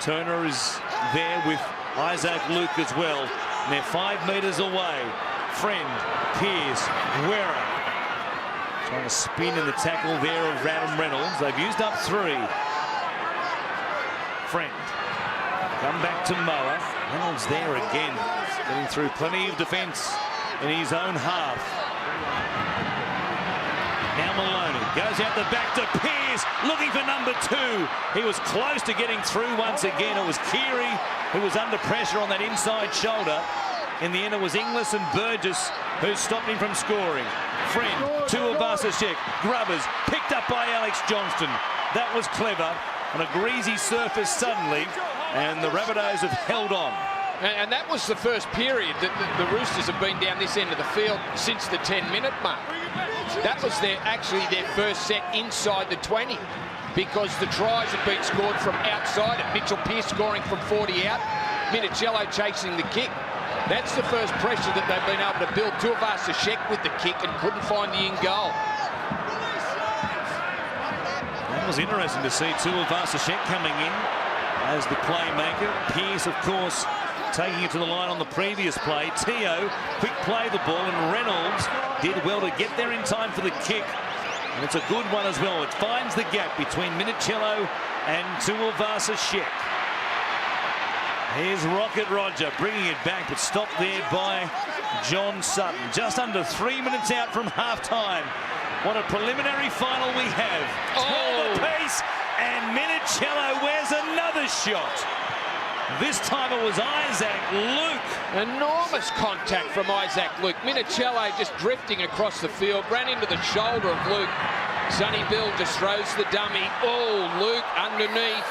Speaker 1: Turner is there with Isaac Luke as well. And they're 5 metres away. Friend, Pearce, Guerra. Trying to spin in the tackle there of Adam Reynolds. They've used up 3. Friend. Come back to Moa. Reynolds there again. Getting through plenty of defence in his own half. Now Maloney goes out the back to Pearce, looking for number 2. He was close to getting through once again. It was Keary who was under pressure on that inside shoulder. In the end, it was Inglis and Burgess who stopped him from scoring. Friend, Tuivasa-Sheck, Grubbers, picked up by Alex Johnston. That was clever. On a greasy surface suddenly, and the Rabbitohs have held on.
Speaker 2: And that was the first period that the Roosters have been down this end of the field since the 10-minute mark. That was actually their first set inside the 20, because the tries had been scored from outside it. Mitchell Pearce scoring from 40 out, Minicello chasing the kick. That's the first pressure that they've been able to build. Tuivasa-Sheck with the kick and couldn't find the in goal.
Speaker 1: That was interesting to see Tuivasa-Sheck coming in as the playmaker. Pearce, of course, taking it to the line on the previous play. Teo, quick play the ball, and Reynolds did well to get there in time for the kick. And it's a good one as well. It finds the gap between Minicello and Tuivasa-Sheck. Here's Rocket Roger bringing it back, but stopped there by John Sutton. Just under 3 minutes out from half-time. What a preliminary final we have. 12 apiece, and Minicello wears another shot. This time it was Isaac Luke.
Speaker 2: Enormous contact from Isaac Luke. Minicello just drifting across the field, ran into the shoulder of Luke. Sonny Bill just throws the dummy. Luke underneath.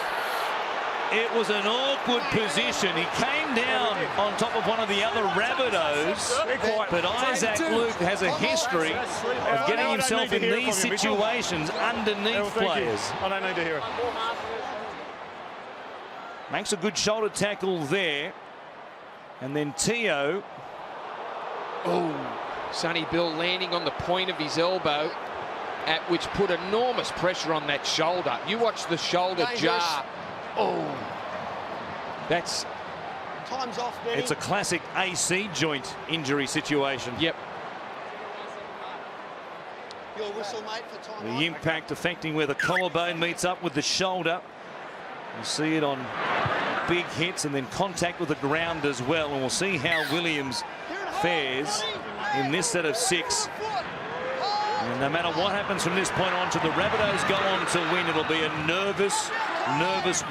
Speaker 1: It was an awkward position. He came down on top of one of the other Rabbitohs, but Isaac Luke has a history of getting himself in these situations underneath players.
Speaker 4: I don't need to hear it.
Speaker 1: Makes a good shoulder tackle there. And then Teo.
Speaker 2: Sonny Bill landing on the point of his elbow, at which put enormous pressure on that shoulder. You watch the shoulder jar. That's...
Speaker 3: Time's off, Benny.
Speaker 1: It's a classic AC joint injury situation.
Speaker 2: Yep.
Speaker 3: Your whistle, mate, for time
Speaker 1: The
Speaker 3: off.
Speaker 1: impact affecting where the collarbone meets up with the shoulder. You see it on big hits and then contact with the ground as well. And we'll see how Williams fares in this set of 6. And no matter what happens from this point on, to the Rabbitohs go on to win, it'll be a nervous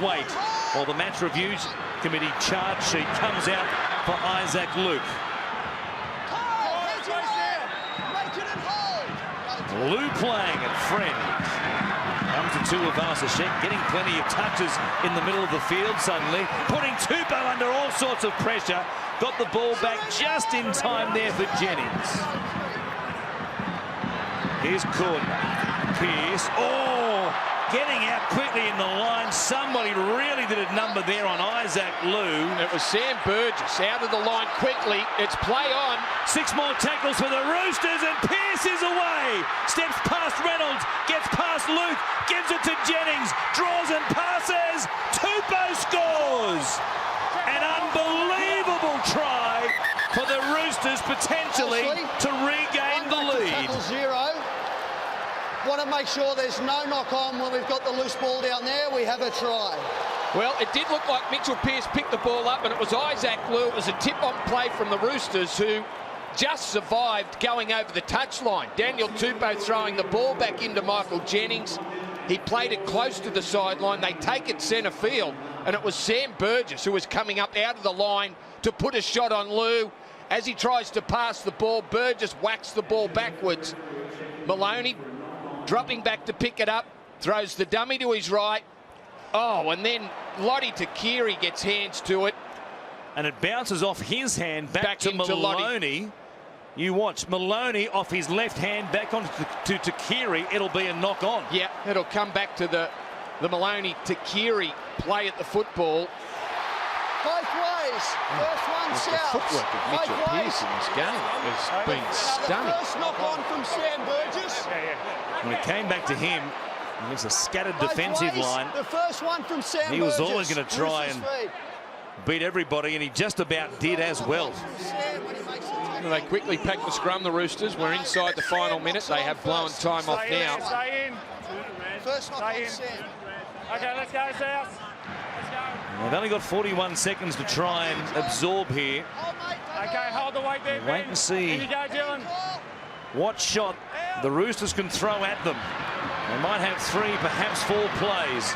Speaker 1: wait while the match reviews committee charge sheet comes out for Isaac Luke. Lou playing at friend. Comes to Tuivasa-Sheck, getting plenty of touches in the middle of the field suddenly, putting Tupou under all sorts of pressure. Got the ball back just in time there for Jennings. Here's Coonabarabran. Pearce. Oh, getting out quickly in the line. Somebody really did a number there on Isaac Lou.
Speaker 2: It was Sam Burgess out of the line quickly. It's play on.
Speaker 1: 6 more tackles for the Roosters, and Pearce is away. Steps past Reynolds, gets past Luke, gives it to Jennings, draws and passes. Tupou scores. An unbelievable try for the Roosters potentially to regain the lead.
Speaker 3: Want to make sure there's no knock on when we've got the loose ball down there. We have a try.
Speaker 2: Well, it did look like Mitchell Pearce picked the ball up, and it was Isaac Lou. It was a tip-on play from the Roosters, who just survived going over the touchline. Daniel Tupou throwing the ball back into Michael Jennings. He played it close to the sideline. They take it centre field, and it was Sam Burgess who was coming up out of the line to put a shot on Lou. As he tries to pass the ball, Burgess whacks the ball backwards. Maloney dropping back to pick it up, throws the dummy to his right. Oh, and then Lottie Takiri gets hands to it.
Speaker 1: And it bounces off his hand back to Maloney.
Speaker 2: Lottie.
Speaker 1: You watch Maloney off his left hand back on to Takiri. It'll be a knock on.
Speaker 2: Yeah, it'll come back to the Maloney-Takiri play at the football.
Speaker 3: Both ways. First one south.
Speaker 2: The footwork of Mitchell Pearce in this game has been stunning.
Speaker 3: The first knock on from Sam Burgess.
Speaker 1: When it came back to him, it was a scattered defensive line.
Speaker 3: The first one from Sam
Speaker 1: He was
Speaker 3: Burgess.
Speaker 1: always going to try and beat everybody, and he just about did as well.
Speaker 2: They quickly pack the scrum, the Roosters. We're inside the final minute. They have blown time off now.
Speaker 4: Stay in.
Speaker 3: First knock on Sam.
Speaker 4: Okay, let's go, South. Let's go.
Speaker 1: They've only got 41 seconds to try and absorb here.
Speaker 4: Okay, hold the weight there, Ben.
Speaker 1: Wait and see
Speaker 4: Here you go, Dylan.
Speaker 1: what shot the Roosters can throw at them. They might have 3, perhaps 4 plays.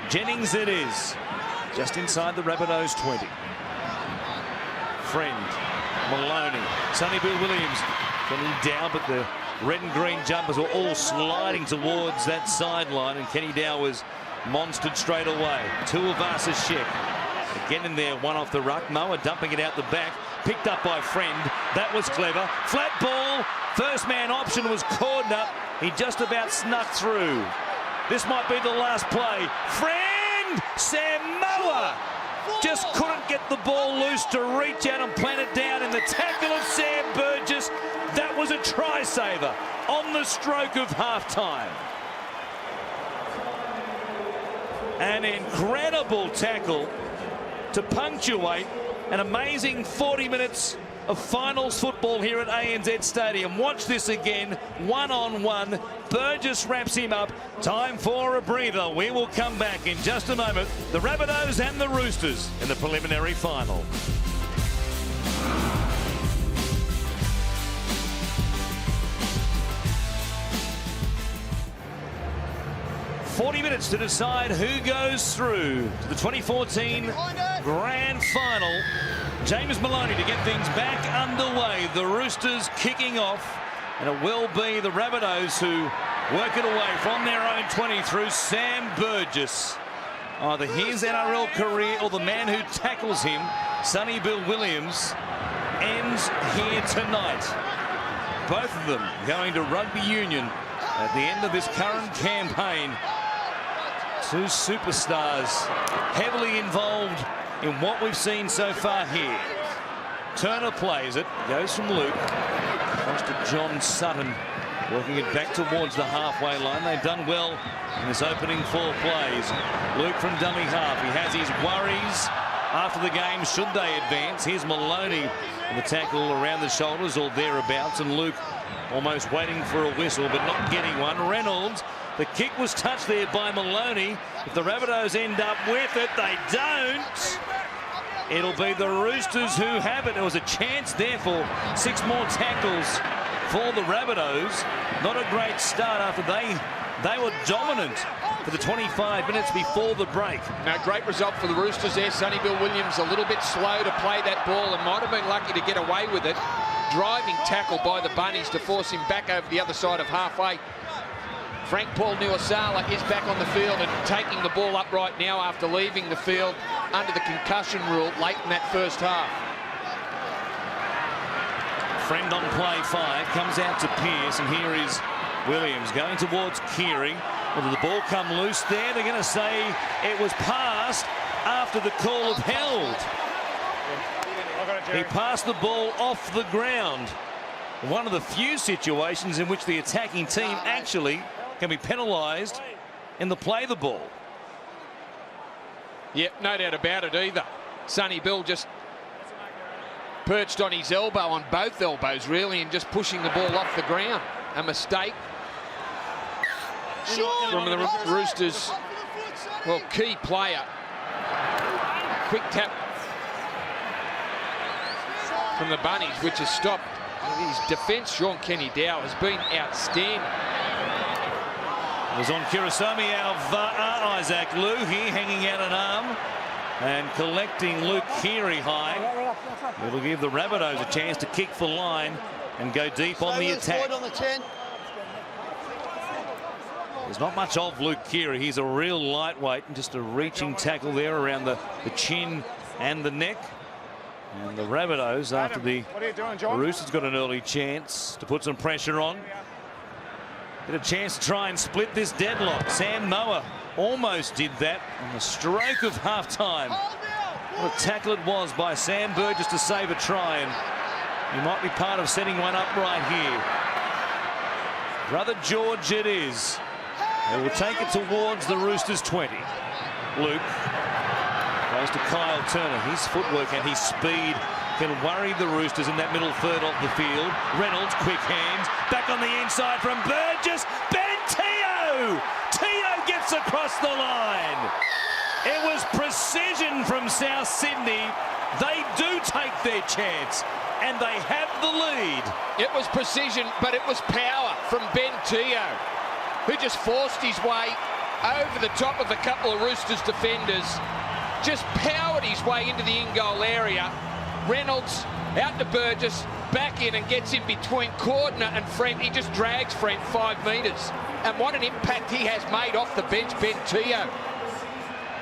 Speaker 1: Jennings it is. Just inside the Rabbitohs 20. Friend. Maloney. Sonny Bill Williams getting down, but the red and green jumpers were all sliding towards that sideline, and Kenny Dow was monstered straight away. Tuivasa-Sheck again in there, one off the ruck. Moa dumping it out the back, picked up by Friend. That was clever. Flat ball. First man option was Cordner. He just about snuck through. This might be the last play. Friend! Sam Moa just couldn't get the ball loose to reach out and plant it down in the tackle of Sam Burgess. That was a try saver on the stroke of halftime. An incredible tackle to punctuate an amazing 40 minutes of finals football here at ANZ Stadium. Watch this again, one-on-one. Burgess wraps him up. Time for a breather. We will come back in just a moment. The Rabbitohs and the Roosters in the preliminary final. "40 minutes to decide who goes through to the 2014 Grand Final. James Maloney to get things back underway. The Roosters kicking off, and it will be the Rabbitohs who work it away from their own 20 through Sam Burgess. Either his NRL career or the man who tackles him, Sonny Bill Williams, ends here tonight. Both of them going to rugby union at the end of this current campaign. 2 superstars heavily involved in what we've seen so far here. Turner plays it, goes from Luke, comes to John Sutton, working it back towards the halfway line. They've done well in this opening 4 plays. Luke from dummy half. He has his worries after the game, should they advance. Here's Maloney with the tackle around the shoulders or thereabouts, and Luke almost waiting for a whistle but not getting one. Reynolds, the kick was touched there by Maloney. If the Rabbitohs end up with it, they don't. It'll be the Roosters who have it. There was a chance there for 6 more tackles for the Rabbitohs. Not a great start after they were dominant for the 25 minutes before the break.
Speaker 2: Now, great result for the Roosters there. Sonny Bill Williams a little bit slow to play that ball and might have been lucky to get away with it. Driving tackle by the Bunnies to force him back over the other side of halfway. Frank Paul Nuasala is back on the field and taking the ball up right now after leaving the field under the concussion rule late in that first half.
Speaker 1: Friend on play 5 comes out to Pearce, and here is Williams going towards Keary. Well, did the ball come loose there? They're going to say it was passed after the call of held. He passed the ball off the ground. One of the few situations in which the attacking team actually can be penalised in the play the ball.
Speaker 2: Yep, no doubt about it either. Sonny Bill just perched on his elbow, on both elbows really, and just pushing the ball off the ground. A mistake from the Roosters, well, key player. Quick tap from the Bunnies, which has stopped. His defence, Sean Kenny Dow, has been outstanding.
Speaker 1: It was on Kirisomi, Isaac Liu here hanging out an arm and collecting Luke Keary high. It'll give the Rabbitohs a chance to kick for line and go deep on the attack. There's not much of Luke Keary. He's a real lightweight, and just a reaching tackle there around the chin and the neck. And the Rabbitohs, after the Roosters got an early chance to put some pressure on, get a chance to try and split this deadlock. Sam Moa almost did that on the stroke of half-time. What a tackle it was by Sam Burgess to save a try, and he might be part of setting one up right here. Brother George it is. They will take it towards the Roosters 20. Luke goes to Kyle Turner. His footwork and his speed can worry the Roosters in that middle third of the field. Reynolds, quick hands, back on the inside from Burgess. Ben Teo! Teo gets across the line. It was precision from South Sydney. They do take their chance, and they have the lead.
Speaker 2: It was precision, but it was power from Ben Teo, who just forced his way over the top of a couple of Roosters defenders. Just powered his way into the in-goal area. Reynolds out to Burgess, back in and gets in between Cordner and Friend. He just drags Friend 5 metres. And what an impact he has made off the bench, Ben Teo.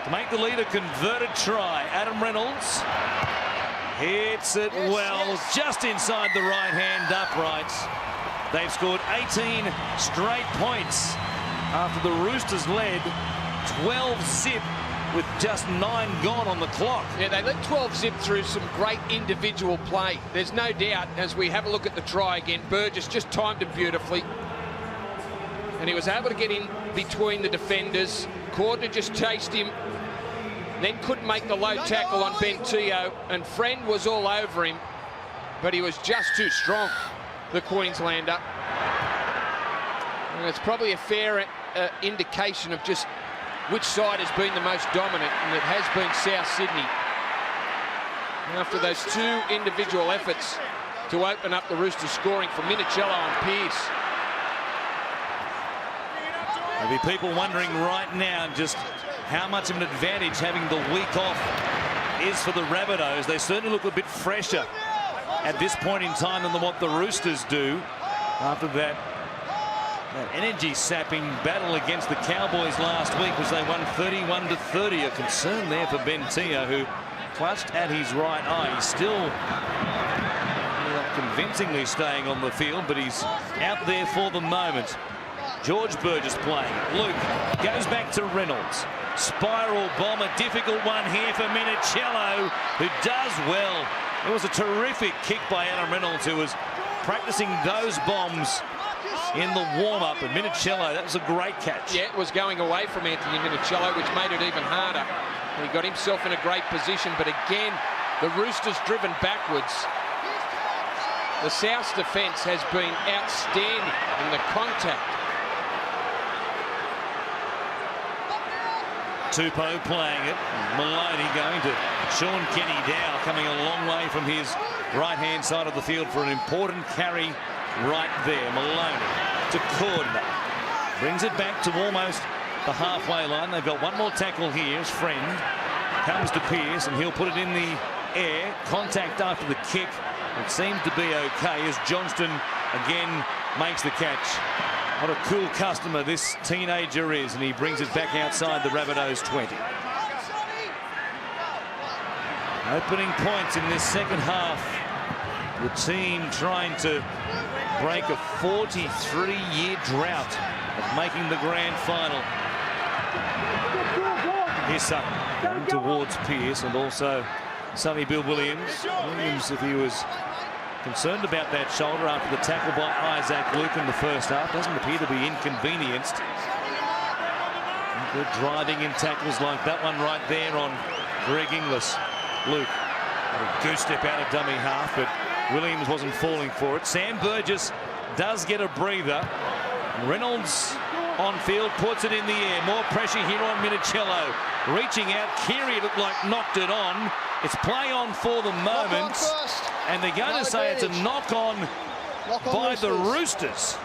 Speaker 1: To make the lead a converted try, Adam Reynolds hits it well, just inside the right-hand uprights. They've scored 18 straight points after the Roosters led 12-zip with just 9 gone on the clock. Yeah,
Speaker 2: they let 12-zip through some great individual play. There's no doubt, as we have a look at the try again, Burgess just timed it beautifully. And he was able to get in between the defenders. Cordner just chased him, then couldn't make the low tackle on Ben Teo, and Friend was all over him, but he was just too strong, the Queenslander. And it's probably a fair indication of just which side has been the most dominant, and it has been South Sydney. After those 2 individual efforts to open up the Roosters scoring from Minicello and Pearce.
Speaker 1: There'll be people wondering right now just how much of an advantage having the week off is for the Rabbitohs. They certainly look a bit fresher at this point in time than what the Roosters do after that energy-sapping battle against the Cowboys last week, which they won 31-30. A concern there for Ben Teo, who clutched at his right eye. He's still not convincingly staying on the field, but he's out there for the moment. George Burgess playing. Luke goes back to Reynolds. Spiral bomb, a difficult one here for Minicello, who does well. It was a terrific kick by Adam Reynolds, who was practicing those bombs in the warm-up. And Minicello, that was a great catch.
Speaker 2: Yeah, it was going away from Anthony Minicello, which made it even harder. And he got himself in a great position, but again, the Roosters driven backwards. The South's defence has been outstanding in the contact.
Speaker 1: Tupou playing it. Maloney going to Sean Kenny Dow, coming a long way from his right-hand side of the field for an important carry right there. Maloney to corner. Brings it back to almost the halfway line. They've got one more tackle here. His friend comes to Pearce, and he'll put it in the air. Contact after the kick. It seems to be okay as Johnston again makes the catch. What a cool customer this teenager is, and he brings it back outside the Rabbitohs 20. Opening points in this second half. The team trying to break a 43-year drought of making the grand final. Here's Sutton going towards Pearce, and also Sonny Bill Williams. Williams, if he was concerned about that shoulder after the tackle by Isaac Luke in the first half, doesn't appear to be inconvenienced. Good driving in tackles like that one right there on Greg Inglis. Luke, a goose step out of dummy half, but Williams wasn't falling for it. Sam Burgess does get a breather. Reynolds on field, puts it in the air. More pressure here on Minicello. Reaching out, Keary looked like knocked it on. It's play on for the moment. And they're going to say it's a knock on by the Roosters.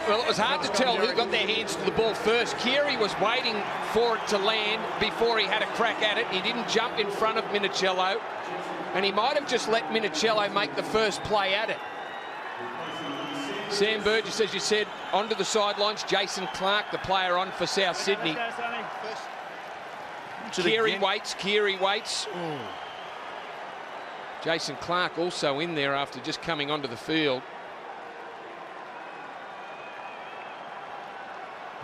Speaker 2: Well, it was hard to tell who got their hands to the ball first. Keary was waiting for it to land before he had a crack at it. He didn't jump in front of Minicello, and he might have just let Minicello make the first play at it. Sam Burgess, as you said, onto the sidelines. Jason Clark, the player on for South Sydney. Keary waits. Jason Clark also in there after just coming onto the field.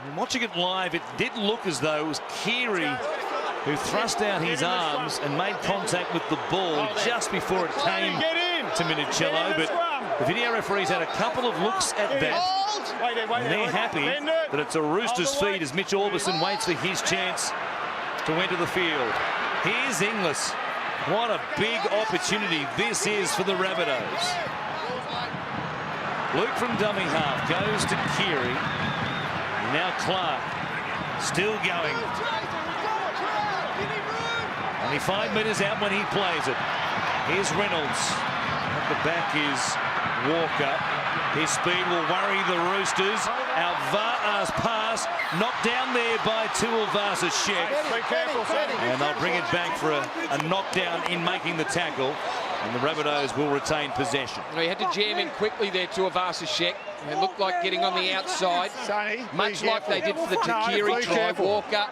Speaker 1: And watching it live, it did look as though it was Keary who thrust out his arms and made contact with the ball just before it came to Minicello, but the video referees had a couple of looks at that, and they're happy that it's a Roosters feed as Mitch Orbison waits for his chance to enter the field. Here's Inglis. What a big opportunity this is for the Rabbitohs. Luke from dummy half goes to Keary. Now Clark still going. Only 5 metres out when he plays it. Here's Reynolds. At the back is Walker. His speed will worry the Roosters. Alvaa's pass knocked down there by Tuivasa-Sheck. And they'll bring it back for a knockdown in making the tackle. And the Rabbitohs will retain possession.
Speaker 2: He had to jam in quickly there to Tuivasa-Sheck. It looked like getting on the outside, much like they did for the Keary try. Walker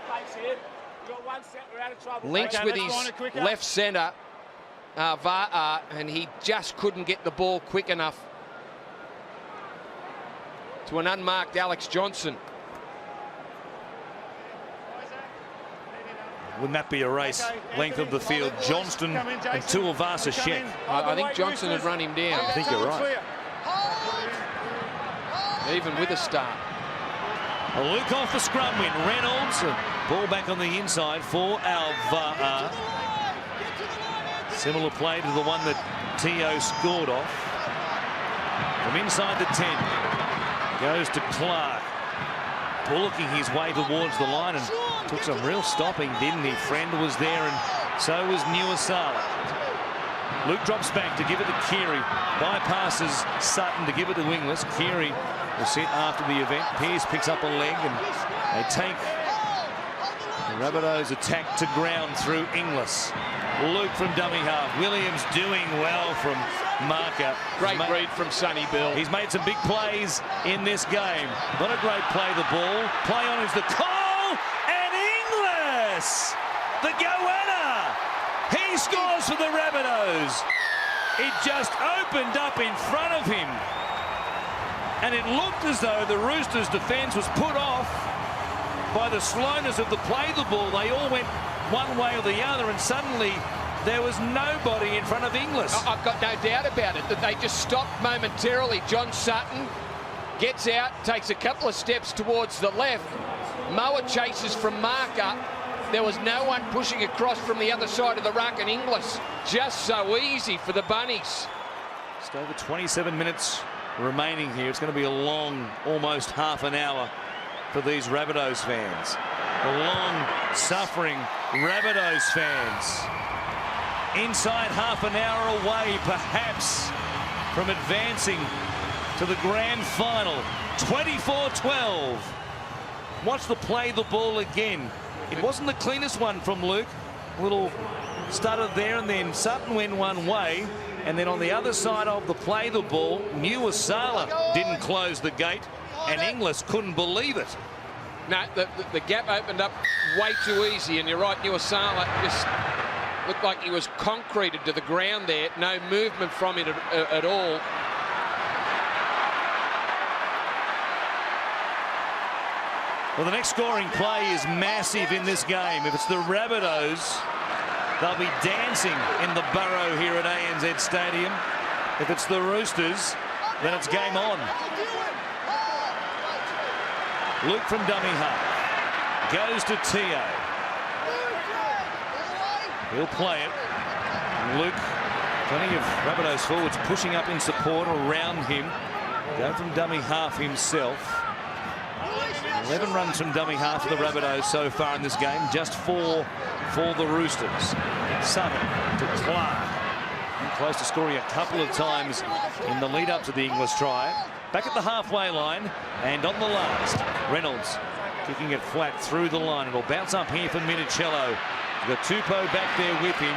Speaker 2: links with his left centre, Va'a, and he just couldn't get the ball quick enough to an unmarked Alex Johnston.
Speaker 1: Wouldn't that be a race? Length of the field, Johnston and Tuivasa-Sheck.
Speaker 2: I think Johnston had run him down.
Speaker 1: I think you're right.
Speaker 2: Even with a start.
Speaker 1: A Luke off the scrum win. Reynolds, ball back on the inside for Alvaa. Similar play to the one that Teo scored off. From inside the 10, goes to Clark. Bullocking his way towards the line and took some real stopping, didn't he? Friend was there, and so was Nuasala. Luke drops back to give it to Keary. Bypasses Sutton to give it to Inglis. Keary will sit after the event. Pearce picks up a leg, and they take the Rabbitohs attack to ground through Inglis. Luke from dummy half. Williams doing well from marker.
Speaker 2: Great read from Sonny Bill.
Speaker 1: He's made some big plays in this game. Not a great play, the ball. Play on is the call, and Inglis, the goanna. He scores for the Rabbitohs. It just opened up in front of him. And it looked as though the Roosters' defence was put off by the slowness of the play of the ball. They all went one way or the other, and suddenly there was nobody in front of Inglis.
Speaker 2: I've got no doubt about it, that they just stopped momentarily. John Sutton gets out, takes a couple of steps towards the left. Moa chases from marker. There was no one pushing across from the other side of the ruck, and Inglis just so easy for the Bunnies.
Speaker 1: Just over 27 minutes remaining here. It's going to be a long, almost half an hour for these Rabbitohs fans. The long, suffering Rabbitohs fans. Inside half an hour away, perhaps, from advancing to the grand final. 24-12. Watch the play the ball again. It wasn't the cleanest one from Luke. Little stutter there, and then Sutton went one way. And then on the other side of the play the ball, Nuwasala didn't close the gate, and Inglis couldn't believe it.
Speaker 2: No, the gap opened up way too easy, and you're right, Nuwasala just looked like he was concreted to the ground there. No movement from it at all.
Speaker 1: Well, the next scoring play is massive in this game. If it's the Rabbitohs, they'll be dancing in the burrow here at ANZ Stadium. If it's the Roosters, then it's game on. Luke from dummy half. Goes to Teo. He'll play it. Luke, plenty of Rabbitohs forwards pushing up in support around him. Go from dummy half himself. 11 runs from dummy half for the Rabbitohs so far in this game, just 4 for the Roosters. Sutton to Clark. Close to scoring a couple of times in the lead up to the Inglis try. Back at the halfway line, and on the last, Reynolds kicking it flat through the line. It'll bounce up here for Minicello. Got Tupou back there with him.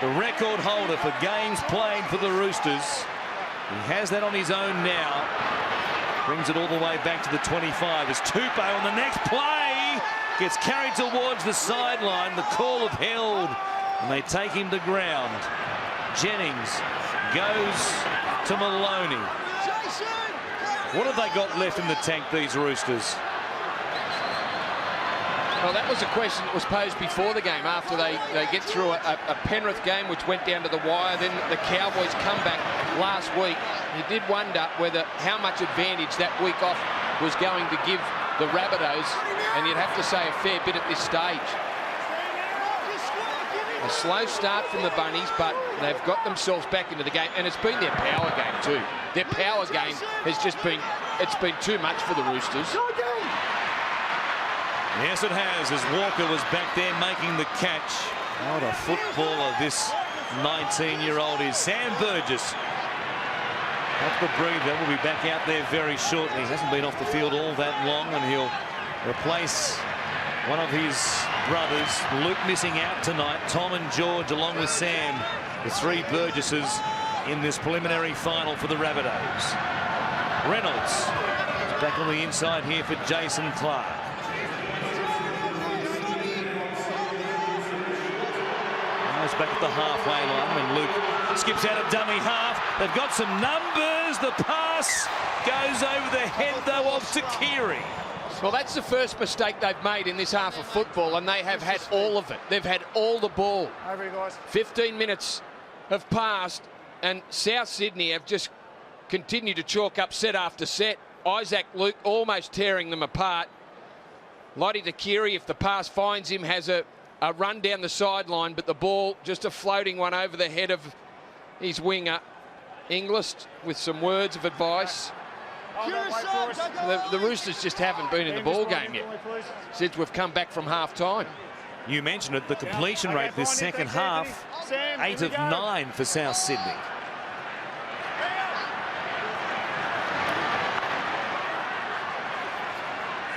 Speaker 1: The record holder for games played for the Roosters. He has that on his own now. Brings it all the way back to the 25 as Tupou on the next play gets carried towards the sideline. The call of held, and they take him to ground. Jennings goes to Maloney. What have they got left in the tank, these Roosters?
Speaker 2: Well, that was a question that was posed before the game, after they get through a Penrith game which went down to the wire. Then the Cowboys come back last week. You did wonder how much advantage that week off was going to give the Rabbitohs, and you'd have to say a fair bit at this stage. A slow start from the Bunnies, but they've got themselves back into the game, and it's been their power game too. Their power game has just been, it's been too much for the Roosters.
Speaker 1: Yes, it has, as Walker was back there making the catch. What a footballer this 19-year-old is. Sam Burgess, off the breather, will be back out there very shortly. He hasn't been off the field all that long, and he'll replace one of his brothers. Luke missing out tonight. Tom and George along with Sam, the 3 Burgesses in this preliminary final for the Rabbitohs. Reynolds back on the inside here for Jason Clark. Back at the halfway line when Luke skips out of dummy half. They've got some numbers. The pass goes over the head though of Takiri.
Speaker 2: Well, that's the first mistake they've made in this half of football, and they have had all of it. They've had all the ball. 15 minutes have passed, and South Sydney have just continued to chalk up set after set. Isaac Luke almost tearing them apart. Lottie Takiri, if the pass finds him, has a run down the sideline, but the ball just a floating one over the head of his winger. Inglis with some words of advice. The Roosters just haven't been in the ball game yet since we've come back from half time.
Speaker 1: You mentioned it, the completion rate this second half, 8 of 9 for South Sydney.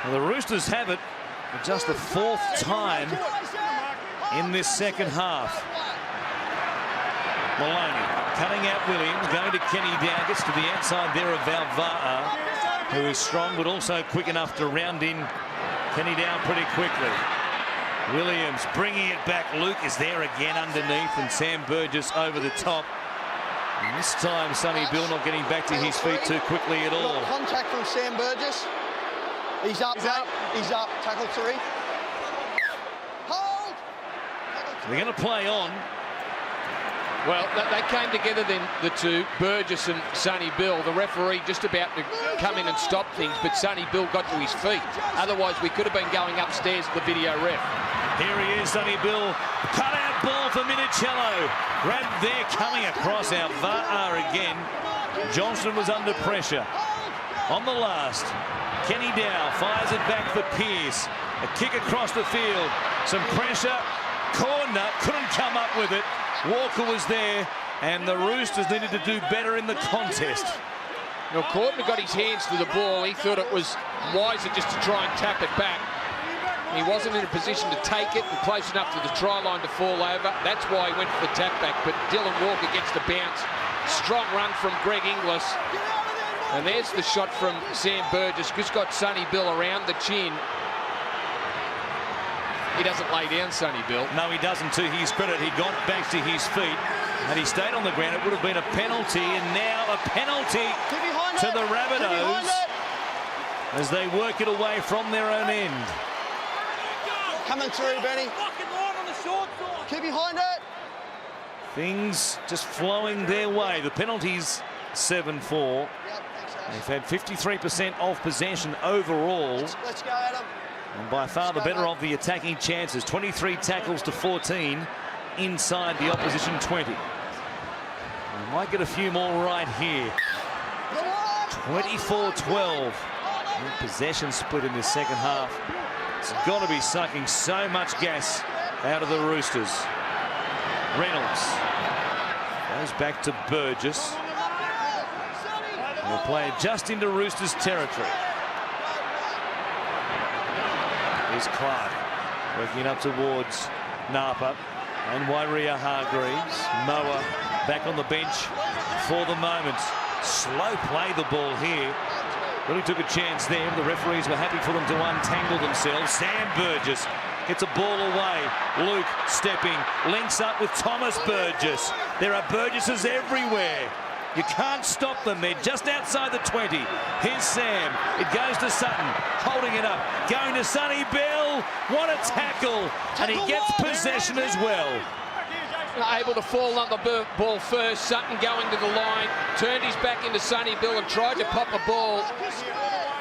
Speaker 1: Well, the Roosters have it for just the 4th time in this second half. Maloney cutting out Williams, going to Kenny Dow, gets to the outside there of Valva'a, who is strong but also quick enough to round in Kenny Dow pretty quickly. Williams bringing it back. Luke is there again underneath, and Sam Burgess over the top. And this time Sonny Bill not getting back to his feet too quickly at all.
Speaker 3: Contact from Sam Burgess. He's up, mate. He's up. Tackle 3. Hold.
Speaker 1: They're going to play on.
Speaker 2: Well, they came together then, the two, Burgess and Sonny Bill. The referee just about to come in and stop things, but Sonny Bill got to his feet. Otherwise, we could have been going upstairs to the video ref.
Speaker 1: Here he is, Sonny Bill. Cut out ball for Minicello. Grab there, coming across our VAR again. Johnston was under pressure. On the last, Kenny Dow fires it back for Pearce. A kick across the field. Some pressure. Corner, couldn't come up with it. Walker was there. And the Roosters needed to do better in the contest.
Speaker 2: Now, Courtney got his hands to the ball. He thought it was wiser just to try and tap it back. He wasn't in a position to take it and close enough to the try line to fall over. That's why he went for the tap back. But Dylan Walker gets the bounce. Strong run from Greg Inglis. And there's the shot from Sam Burgess. Just got Sonny Bill around the chin. He doesn't lay down, Sonny Bill.
Speaker 1: No, he doesn't. To his credit, he got back to his feet. Had he stayed on the ground, it would have been a penalty. And now a penalty to the Rabbitohs as they work it away from their own end.
Speaker 3: Coming through, Benny. Keep behind it.
Speaker 1: Things just flowing their way. The penalties 7-4. They've had 53% of possession overall.
Speaker 3: Let's go, Adam.
Speaker 1: And by far the better of the attacking chances. 23 tackles to 14 inside the opposition 20. We might get a few more right here. 24-12. Possession split in this second half. It's got to be sucking so much gas out of the Roosters. Reynolds goes back to Burgess. They'll play it just into Roosters territory. Here's Clark working up towards Napa and Wairia Hargreaves. Moa back on the bench for the moment. Slow play the ball here. Really took a chance there. The referees were happy for them to untangle themselves. Sam Burgess gets a ball away. Luke stepping, links up with Thomas Burgess. There are Burgesses everywhere. You can't stop them. They're just outside the 20. Here's Sam. It goes to Sutton. Holding it up. Going to Sonny Bill. What a tackle. And he gets possession as well.
Speaker 2: Able to fall on the ball first. Sutton going to the line. Turned his back into Sonny Bill and tried to pop a ball.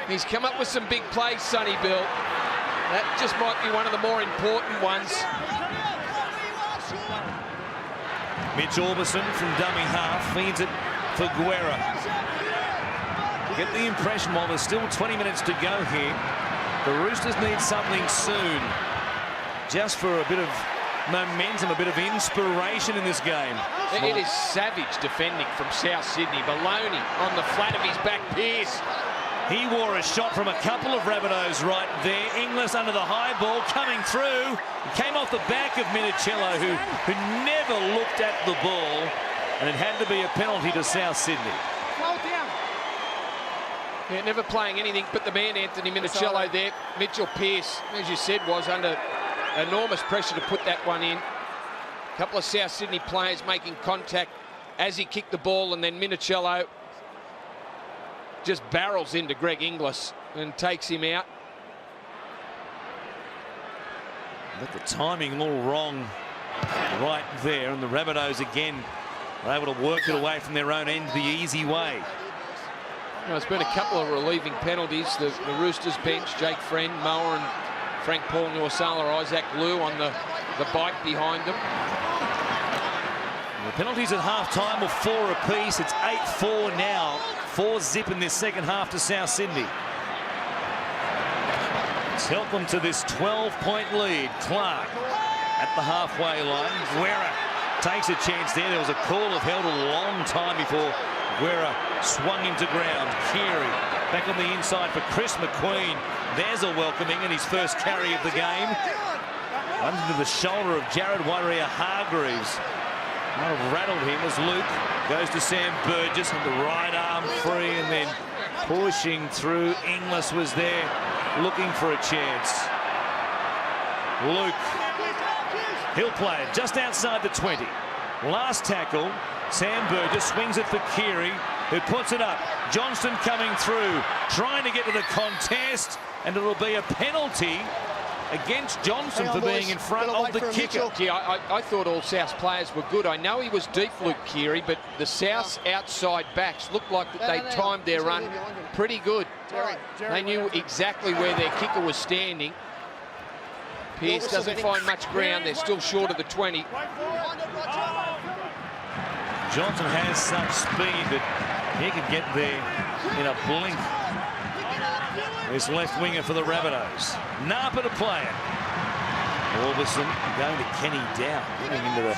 Speaker 2: He's come up with some big plays, Sonny Bill. That just might be one of the more important ones.
Speaker 1: Mitch Orbison from dummy half feeds it for Guerra. Get the impression while there's still 20 minutes to go here, the Roosters need something soon. Just for a bit of momentum, a bit of inspiration in this game.
Speaker 2: It is savage defending from South Sydney. Maloney on the flat of his back. Pearce.
Speaker 1: He wore a shot from a couple of Rabbitohs right there. Inglis under the high ball coming through. Came off the back of Minicello, who never looked at the ball. And it had to be a penalty to South Sydney.
Speaker 2: Yeah, never playing anything but the man, Anthony Minicello there. Mitchell Pearce, as you said, was under enormous pressure to put that one in. A couple of South Sydney players making contact as he kicked the ball, and then Minicello just barrels into Greg Inglis and takes him out.
Speaker 1: Got the timing all wrong right there, and the Rabbitohs again are able to work it away from their own end the easy way.
Speaker 2: Well, there's been a couple of relieving penalties. The Roosters bench, Jake Friend, Moa and Frank Paul Nuasala, Isaac Liu on the bike behind them.
Speaker 1: The penalties at half-time were 4 apiece. It's 8-4 now. 4-zip in this second half to South Sydney. It's helped them to this 12-point lead. Clark at the halfway line. Guerra takes a chance there. There was a call of held a long time before Guerra swung him to ground. Keary back on the inside for Chris McQueen. There's a welcoming in his first carry of the game. Under the shoulder of Jared Wairia Hargreaves. Might have rattled him as Luke goes to Sam Burgess and the right arm free, and then pushing through. Inglis was there looking for a chance. Luke, he'll play it just outside the 20. Last tackle, Sam Burgess swings it for Keary, who puts it up. Johnston coming through, trying to get to the contest, and it'll be a penalty against Johnston for being in front of the kicker.
Speaker 2: Yeah, I thought all South's players were good. I know he was deep, Luke Keary, but the South's outside backs looked like that they timed their run pretty good. They knew exactly where their kicker was standing. Pearce doesn't find much ground. They're still short of the 20.
Speaker 1: Johnson has such speed that he could get there in a blink. This left winger for the Rabbitohs. Napa to play it. Orbison going to Kenny Dow, getting into the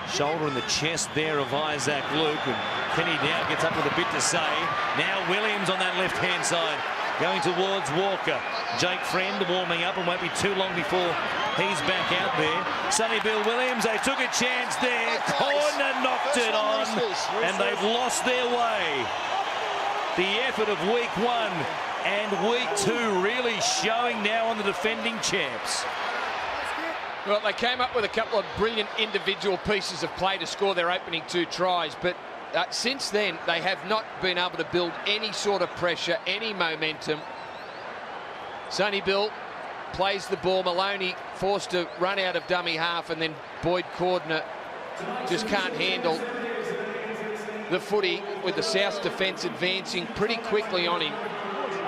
Speaker 1: shoulder and the chest there of Isaac Luke, and Kenny Dow gets up with a bit to say. Now Williams on that left-hand side, going towards Walker. Jake Friend warming up, and won't be too long before he's back out there. Sonny Bill Williams, they took a chance there. Corner knocked it on, and they've lost their way. The effort of week 1 and week 2 really showing now on the defending champs.
Speaker 2: Well, they came up with a couple of brilliant individual pieces of play to score their opening 2 tries, but since then they have not been able to build any sort of pressure, any momentum. Sonny Bill plays the ball. Maloney forced to run out of dummy half, and then Boyd Cordner just can't handle the footy with the South defence advancing pretty quickly on him.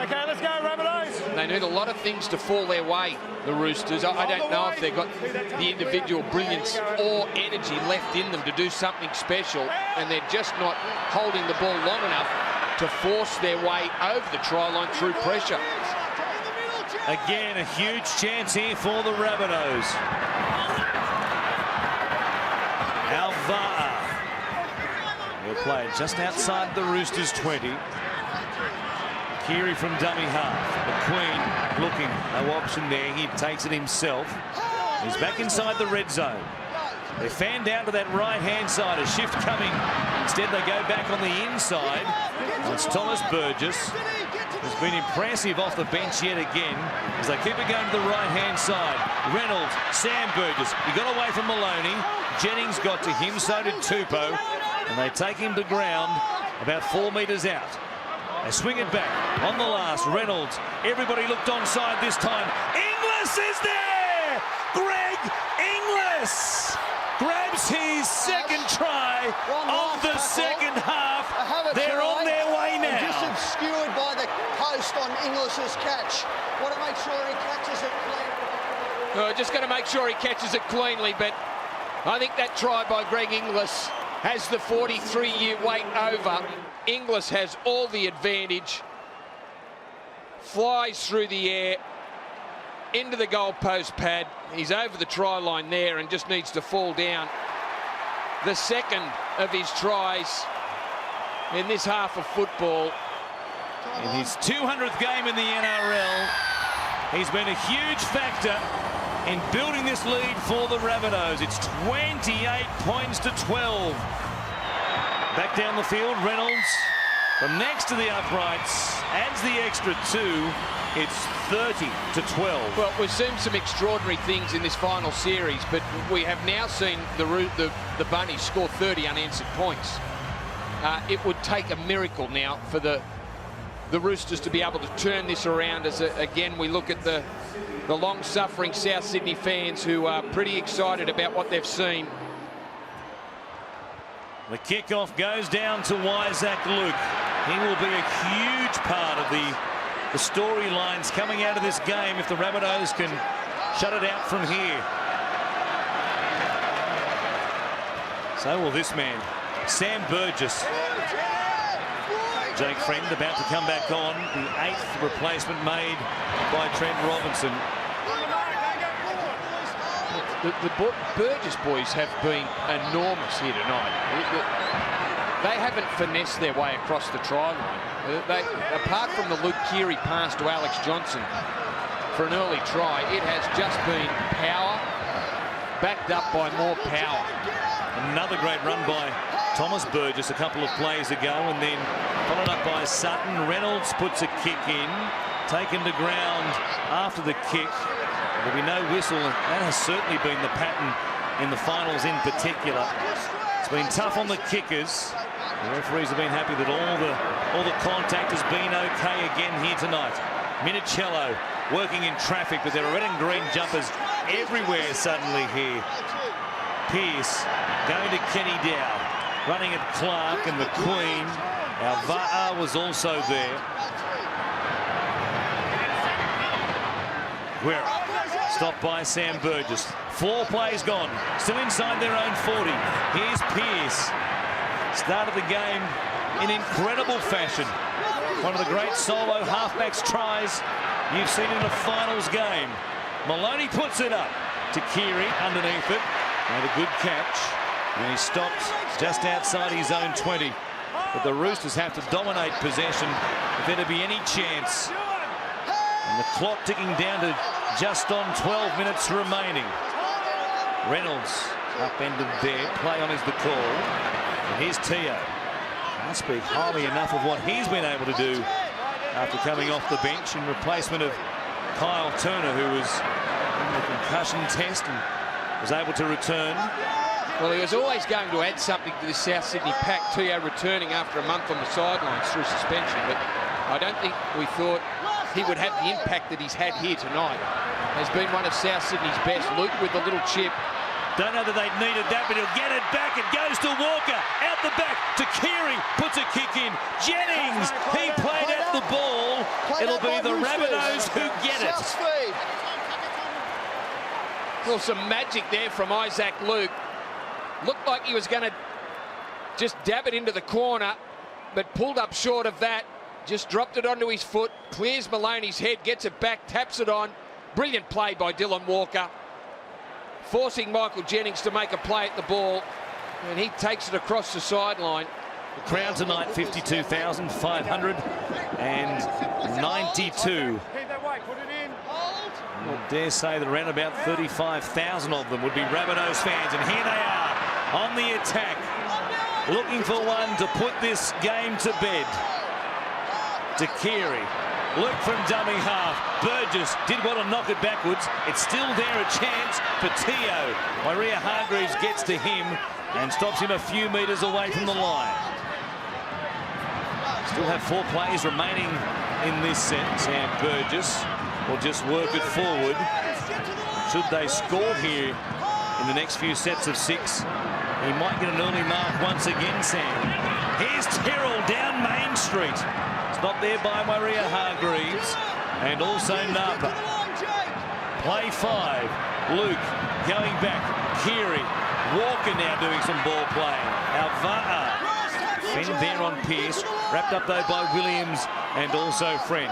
Speaker 4: Okay, let's go, Rabbitohs.
Speaker 2: They need a lot of things to fall their way, the Roosters. I don't know if they've got the individual brilliance or energy left in them to do something special, and they're just not holding the ball long enough to force their way over the try line through pressure.
Speaker 1: Again, a huge chance here for the Rabbitohs. Alvaa will play just outside the Roosters 20. Keary from dummy half. McQueen looking, no option there. He takes it himself. He's back inside the red zone. They fan down to that right-hand side. A shift coming. Instead, they go back on the inside. It's Thomas Burgess, who's been impressive off the bench yet again, as they keep it going to the right-hand side. Reynolds, Sam Burgess. He got away from Maloney. Jennings got to him, so did Tupou. And they take him to ground about 4 metres out. They swing it back on the last. Reynolds, everybody looked onside this time. Inglis is there! Greg Inglis grabs his second try of the second half. They're on their way now.
Speaker 3: Just obscured by the post on Inglis's catch. Want to make sure he catches it clean.
Speaker 2: Just going to make sure he catches it cleanly, but I think that try by Greg Inglis has the 43-year wait over. Inglis has all the advantage. Flies through the air into the goalpost pad. He's over the try line there and just needs to fall down. The second of his tries in this half of football.
Speaker 1: In his 200th game in the NRL, he's been a huge factor in building this lead for the Rabbitohs. It's 28 points to 12. Back down the field, Reynolds from next to the uprights adds the extra 2. It's 30 to 12.
Speaker 2: Well, we've seen some extraordinary things in this final series, but we have now seen the Bunnies score 30 unanswered points. It would take a miracle now for the Roosters to be able to turn this around, as again we look at the long-suffering South Sydney fans who are pretty excited about what they've seen.
Speaker 1: The kickoff goes down to Isaac Luke. He will be a huge part of the storylines coming out of this game if the Rabbitohs can shut it out from here. So will this man, Sam Burgess. Jake Friend about to come back on, the 8th replacement made by Trent Robinson.
Speaker 2: The Burgess boys have been enormous here tonight. They haven't finessed their way across the try line. Apart from the Luke Keary pass to Alex Johnston for an early try, it has just been power backed up by more power.
Speaker 1: Another great run by Thomas Burgess a couple of plays ago, and then followed up by Sutton. Reynolds puts a kick in, taken to ground after the kick. There'll be no whistle. That has certainly been the pattern in the finals in particular. It's been tough on the kickers. The referees have been happy that all the contact has been okay again here tonight. Minicello working in traffic, but there are red and green jumpers everywhere suddenly here. Pearce going to Kenny Dow, running at Clark and McQueen. Alvaa was also there. Guerra stopped by Sam Burgess. 4 plays gone, still inside their own 40. Here's Pearce. Started the game in incredible fashion. One of the great solo halfbacks tries you've seen in a finals game. Maloney puts it up. to Keary underneath it. Made a good catch. And he stopped just outside his own 20. But the Roosters have to dominate possession if there to be any chance. And the clock ticking down to just on 12 minutes remaining. Reynolds upended there. Play on is the call. And here's Teo. Can't speak highly enough of what he's been able to do after coming off the bench in replacement of Kyle Turner, who was in the concussion test and was able to return.
Speaker 2: Well, he was always going to add something to the South Sydney pack. Teo returning after a month on the sidelines through suspension, but I don't think we thought he would have the impact that he's had here tonight. Has been one of South Sydney's best. Luke with the little chip.
Speaker 1: Don't know that they needed that, but he'll get it back. It goes to Walker, out the back to Keary, puts a kick in. Jennings, he played at the ball. It'll be the Rabbitohs who get it.
Speaker 2: Well, some magic there from Isaac Luke. Looked like he was going to just dab it into the corner, but pulled up short of that. Just dropped it onto his foot, clears Maloney's head, gets it back, taps it on. Brilliant play by Dylan Walker, forcing Michael Jennings to make a play at the ball, and he takes it across the sideline.
Speaker 1: The crowd tonight, 52,592. I dare say that around about 35,000 of them would be Rabbitohs fans, and here they are on the attack, looking for one to put this game to bed. To Keary, Luke from dummy half. Burgess did want to knock it backwards. It's still there, a chance for Teo. Maria Hargreaves gets to him and stops him a few metres away from the line. Still have 4 players remaining in this set. Sam Burgess will just work it forward. Should they score here in the next few sets of 6, he might get an early mark once again, Sam. Here's Terrell down Main Street. It's not there by Maria Hargreaves, and also Napa. Play 5. Luke going back. Keary. Walker now doing some ball playing. Alvaa. Finn there on Pearce. Wrapped up though by Williams and also Friend.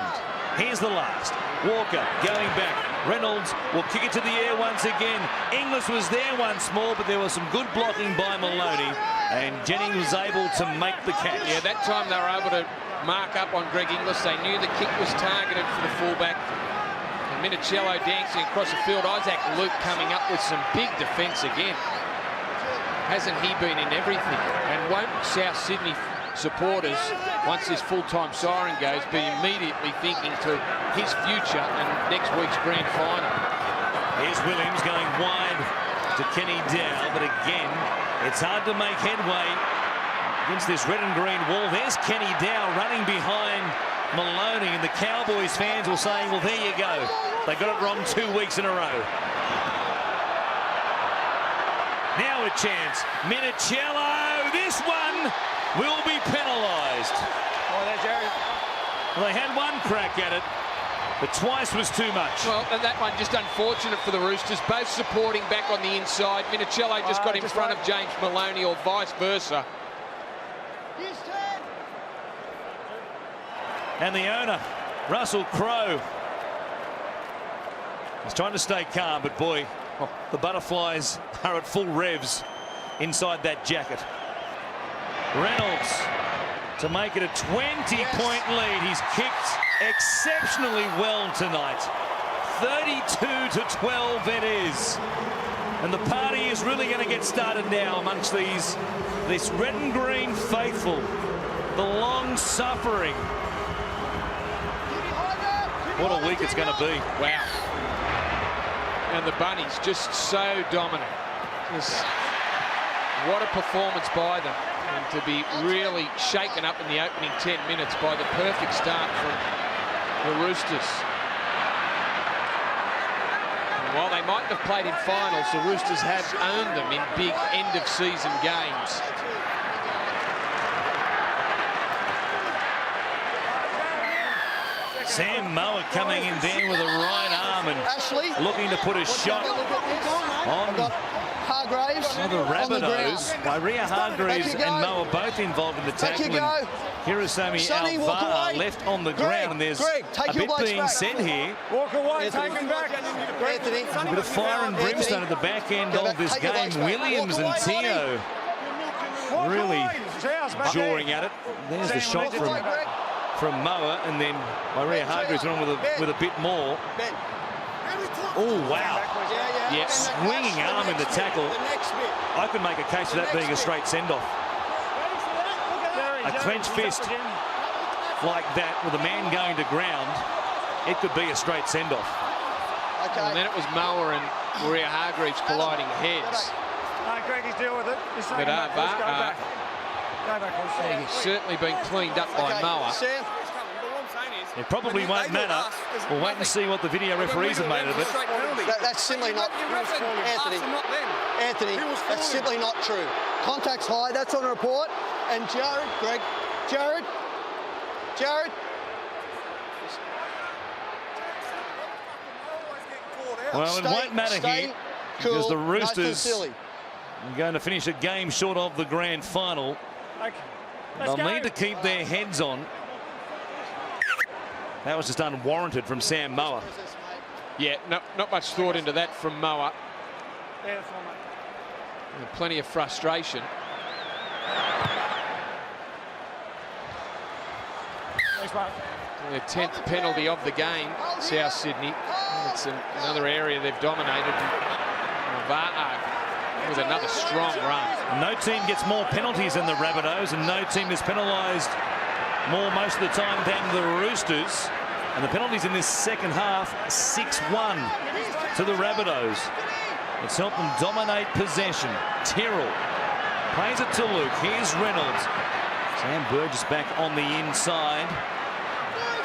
Speaker 1: Here's the last. Walker going back. Reynolds will kick it to the air once again. Inglis was there once more, but there was some good blocking by Maloney, and Jennings was able to make the catch.
Speaker 2: Yeah, that time they were able to mark up on Greg Inglis. They knew the kick was targeted for the fullback. And Minicello dancing across the field. Isaac Luke coming up with some big defence again. Hasn't he been in everything? And won't South Sydney supporters, once this full-time siren goes, be immediately thinking to his future and next week's grand final?
Speaker 1: Here's Williams going wide to Kenny Dow, but again, it's hard to make headway against this red and green wall. There's Kenny Dow running behind Maloney, and the Cowboys fans will say, well, there you go. They got it wrong 2 weeks in a row. Now a chance. Minicello, this one will be penalised. Well, they had one crack at it, but twice was too much.
Speaker 2: Well, and that one just unfortunate for the Roosters. Both supporting back on the inside. Minicello just got in front of James Maloney, or vice versa.
Speaker 1: And the owner, Russell Crowe, is trying to stay calm, but boy, the butterflies are at full revs inside that jacket. Reynolds to make it a 20-point lead. He's kicked exceptionally well tonight. 32-12 it is. And the party is really going to get started now amongst this red and green faithful. The long-suffering. What a week it's going to be.
Speaker 2: Wow. And the Bunnies just so dominant. Just what a performance by them. And to be really shaken up in the opening 10 minutes by the perfect start from the Roosters. And while they mightn't have played in finals, the Roosters have owned them in big end-of-season games.
Speaker 1: Sam Moa coming in there with a right arm and looking to put a shot on
Speaker 3: Hargraves.
Speaker 1: the Rabbitohs. Rhea Hargraves and Moa both involved in the tackle. Hirosami Alvara left on the ground, and there's a bit being said here.
Speaker 4: Walk away, take him back.
Speaker 3: Anthony.
Speaker 1: A bit of fire and brimstone at the back end of this game. Williams and Teo really jawing at it. There's the shot from Moa, and then Rhea Hargraves went on with a bit more. Oh, wow.
Speaker 2: Yeah,
Speaker 1: swinging arm in the tackle. I could make a case for that being a straight send-off. A clenched fist like that with a man going to ground, it could be a straight send-off.
Speaker 2: And then it was Moa and Rhea Hargraves colliding heads.
Speaker 4: Greggy's deal with it. He's
Speaker 2: But he's certainly been cleaned up by Moa.
Speaker 1: It probably won't matter. We'll wait and see what the video referees have made of it.
Speaker 3: That's simply not Anthony. Anthony, that's simply not true. Contact's high, that's on the report. And Gerard, Greg, Gerard.
Speaker 1: Well, it won't matter here because the Roosters are going to finish a game short of the grand final. They'll need to keep their heads on. That was just unwarranted from Sam Moa.
Speaker 2: Yeah, not much thought into that from Moa. Plenty of frustration. The 10th penalty of the game, South Sydney. It's another area they've dominated. With another strong run.
Speaker 1: No team gets more penalties than the Rabbitohs, and no team is penalised more most of the time than the Roosters. And the penalties in this second half, 6-1 to the Rabbitohs. It's helped them dominate possession. Tyrrell plays it to Luke. Here's Reynolds. Sam Burgess back on the inside.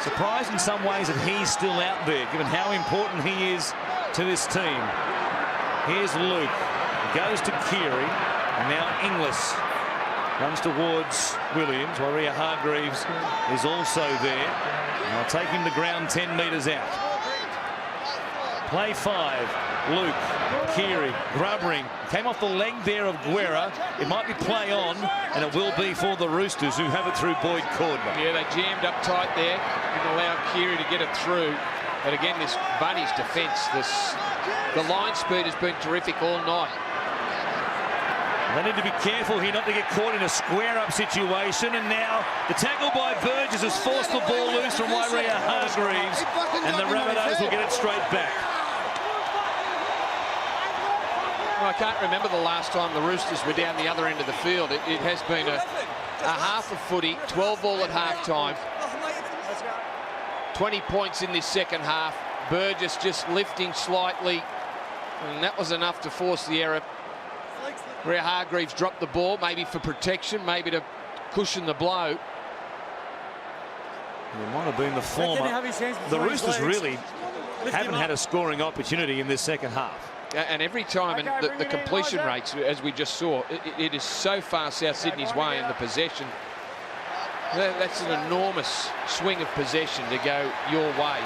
Speaker 1: Surprised in some ways that he's still out there, given how important he is to this team. Here's Luke. He goes to Keary. And now Inglis runs towards Williams. Rhea Hargraves is also there. And I'll take him to ground 10 metres out. Play 5. Luke, Keary, grubbering. Came off the leg there of Guerra. It might be play on, and it will be for the Roosters, who have it through Boyd Cordner.
Speaker 2: Yeah, they jammed up tight there and allowed Keary to get it through. But again, this Bunny's defence, the line speed has been terrific all night.
Speaker 1: They need to be careful here not to get caught in a square-up situation. And now the tackle by Burgess has forced the ball loose from Rhea Hargraves, and the Rabbitohs will get it straight back.
Speaker 2: Well, I can't remember the last time the Roosters were down the other end of the field. It has been a half of footy, 12 all at half-time. 20 points in this second half. Burgess just lifting slightly, and that was enough to force the error. Rhea Hargraves dropped the ball, maybe for protection, maybe to cushion the blow.
Speaker 1: It might have been the former. The Roosters really haven't had a scoring opportunity in this second half.
Speaker 2: And every time, and the completion rates, as we just saw, it is so far South Sydney's way in the possession. That's an enormous swing of possession to go your way.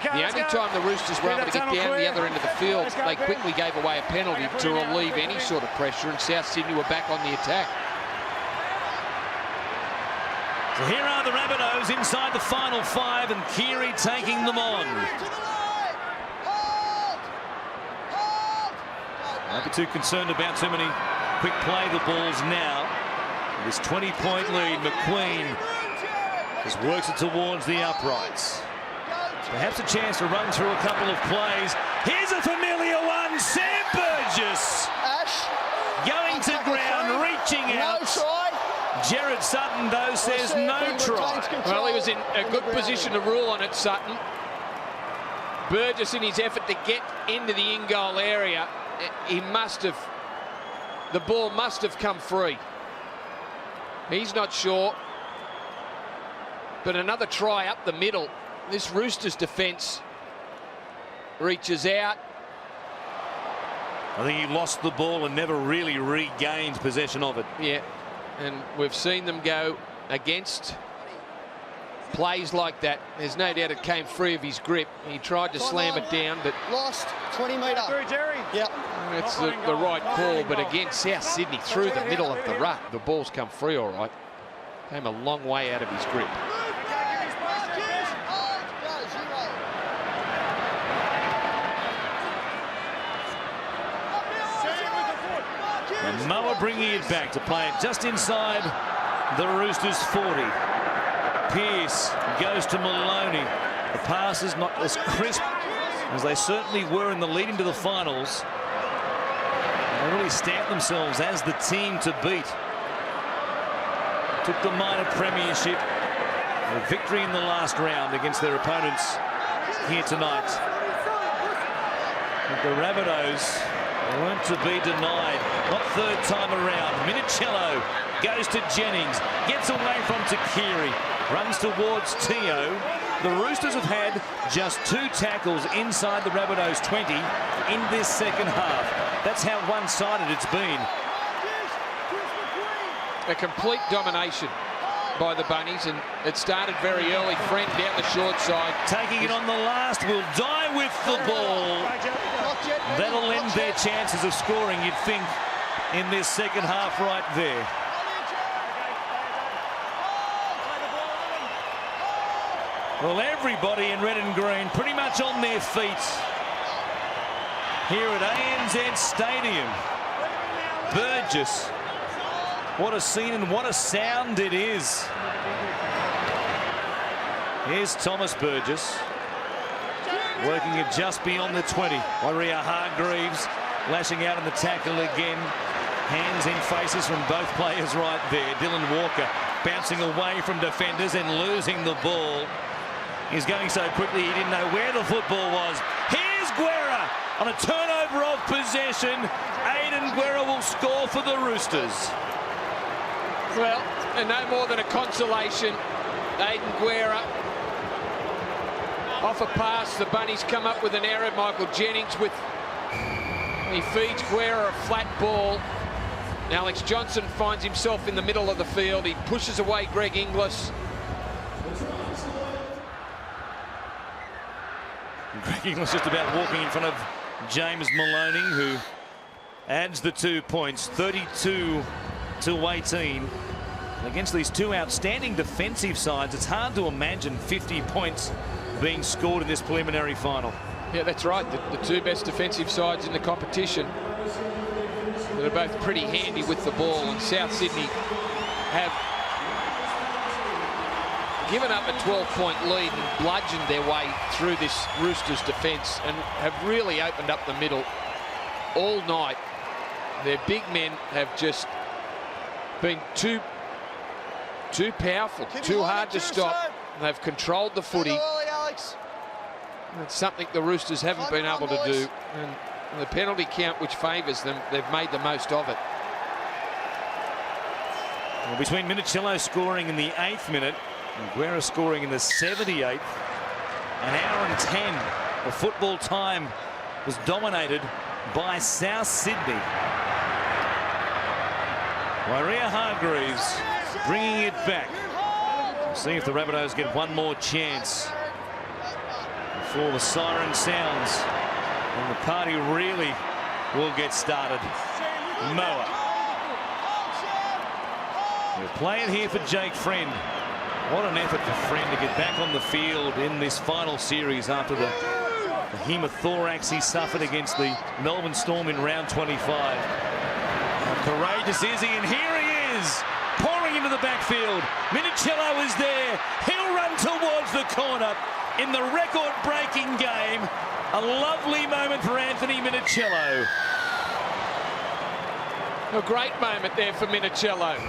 Speaker 2: The only time the Roosters were able to get down the other end of the field, they quickly gave away a penalty to relieve any sort of pressure, and South Sydney were back on the attack.
Speaker 1: So here are the Rabbitohs inside the final 5, and Keary taking them on. Don't be too concerned about too many quick play the balls now. This 20-point lead, McQueen just works it towards the uprights. Perhaps a chance to run through a couple of plays. Here's a familiar one, Sam Burgess. Going to ground, reaching out.
Speaker 3: No try.
Speaker 1: Gerard Sutton, though, says no try.
Speaker 2: Well, he was in a good position to rule on it, Sutton. Burgess, in his effort to get into the in-goal area, he must have, the ball must have come free. He's not sure. But another try up the middle. This Roosters defence reaches out.
Speaker 1: I think he lost the ball and never really regained possession of it.
Speaker 2: Yeah, and we've seen them go against plays like that, there's no doubt it came free of his grip. He tried to slam it down, but
Speaker 3: Lost 20 metre.
Speaker 4: Jerry.
Speaker 3: Yep.
Speaker 2: that's the right call. But again, South Sydney through the middle of the ruck. The ball's come free all right. Came a long way out of his grip.
Speaker 1: And Moa bringing it back to play it just inside the Roosters 40. Pearce goes to Maloney. The pass is not as crisp as they certainly were in the lead into the finals. They really stamped themselves as the team to beat. Took the minor premiership. A victory in the last round against their opponents here tonight. But the Rabbitohs weren't to be denied. Not third time around. Minicello goes to Jennings. Gets away from Takiri. Runs towards Teo. The Roosters have had just 2 tackles inside the Rabbitohs 20 in this second half. That's how one-sided it's been.
Speaker 2: A complete domination by the Bunnies, and it started very early. Friend down the short side.
Speaker 1: Taking it on the last, will die with the ball. That'll end their chances of scoring, you'd think, in this second half right there. Well, everybody in red and green pretty much on their feet here at ANZ Stadium. Burgess. What a scene and what a sound it is. Here's Thomas Burgess. Working it just beyond the 20. Waria Hargreaves lashing out in the tackle again. Hands in faces from both players right there. Dylan Walker bouncing away from defenders and losing the ball. He's going so quickly he didn't know where the football was. Here's Guerra on a turnover of possession. Aiden Guerra will score for the Roosters.
Speaker 2: Well, and no more than a consolation. Aiden Guerra off a pass. The Bunnies come up with an error. Michael Jennings he feeds Guerra a flat ball. Alex Johnston finds himself in the middle of the field. He pushes away Greg Inglis.
Speaker 1: Greg Inglis just about walking in front of James Maloney, who adds the 2 points, 32-18. Against these 2 outstanding defensive sides, it's hard to imagine 50 points being scored in this preliminary final.
Speaker 2: Yeah, that's right. The 2 best defensive sides in the competition that are both pretty handy with the ball, and South Sydney have given up a 12-point lead and bludgeoned their way through this Roosters defence and have really opened up the middle all night. Their big men have just been too powerful, too hard to stop. They've controlled the footy. That's something the Roosters haven't been able to do. And the penalty count, which favours them, they've made the most of it.
Speaker 1: Well, between Minicello scoring in the 8th minute and Guerra scoring in the 78th, an hour and 10 of football time was dominated by South Sydney. Waria Hargreaves bringing it back. We'll see if the Rabbitohs get one more chance before the siren sounds and the party really will get started. Moa. We'll play it here for Jake Friend. What an effort for Friend to get back on the field in this final series after the hemothorax he suffered against the Melbourne Storm in round 25. How courageous is he? And here he is, pouring into the backfield. Minicello is there. He'll run towards the corner in the record-breaking game. A lovely moment for Anthony Minicello.
Speaker 2: A great moment there for Minicello.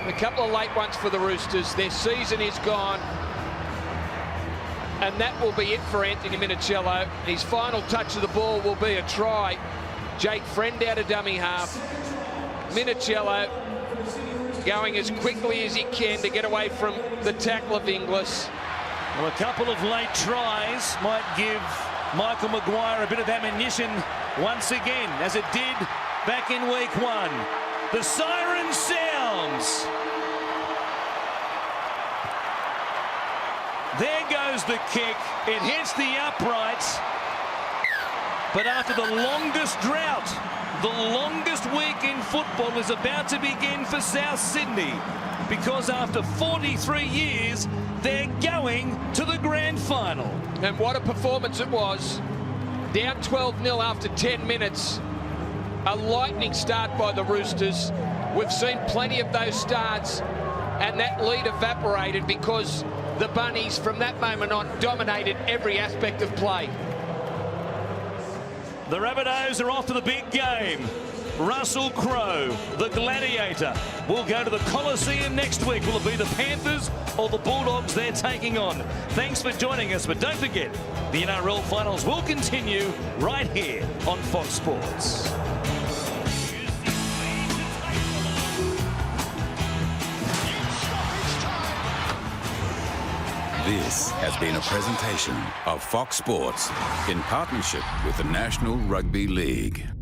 Speaker 2: A couple of late ones for the Roosters. Their season is gone. And that will be it for Anthony Minicello. His final touch of the ball will be a try. Jake Friend out of dummy half. Minicello going as quickly as he can to get away from the tackle of Inglis.
Speaker 1: Well, a couple of late tries might give Michael Maguire a bit of ammunition once again, as it did back in week 1. The siren sounds. There goes the kick. It hits the uprights. But after the longest drought, the longest week in football is about to begin for South Sydney, because after 43 years, they're going to the grand final.
Speaker 2: And what a performance it was. Down 12-0 after 10 minutes. A lightning start by the Roosters. We've seen plenty of those starts, and that lead evaporated because the Bunnies, from that moment on, dominated every aspect of play.
Speaker 1: The Rabbitohs are off to the big game. Russell Crowe, the gladiator, will go to the Coliseum next week. Will it be the Panthers or the Bulldogs they're taking on? Thanks for joining us, but don't forget, the NRL Finals will continue right here on Fox Sports.
Speaker 5: This has been a presentation of Fox Sports in partnership with the National Rugby League.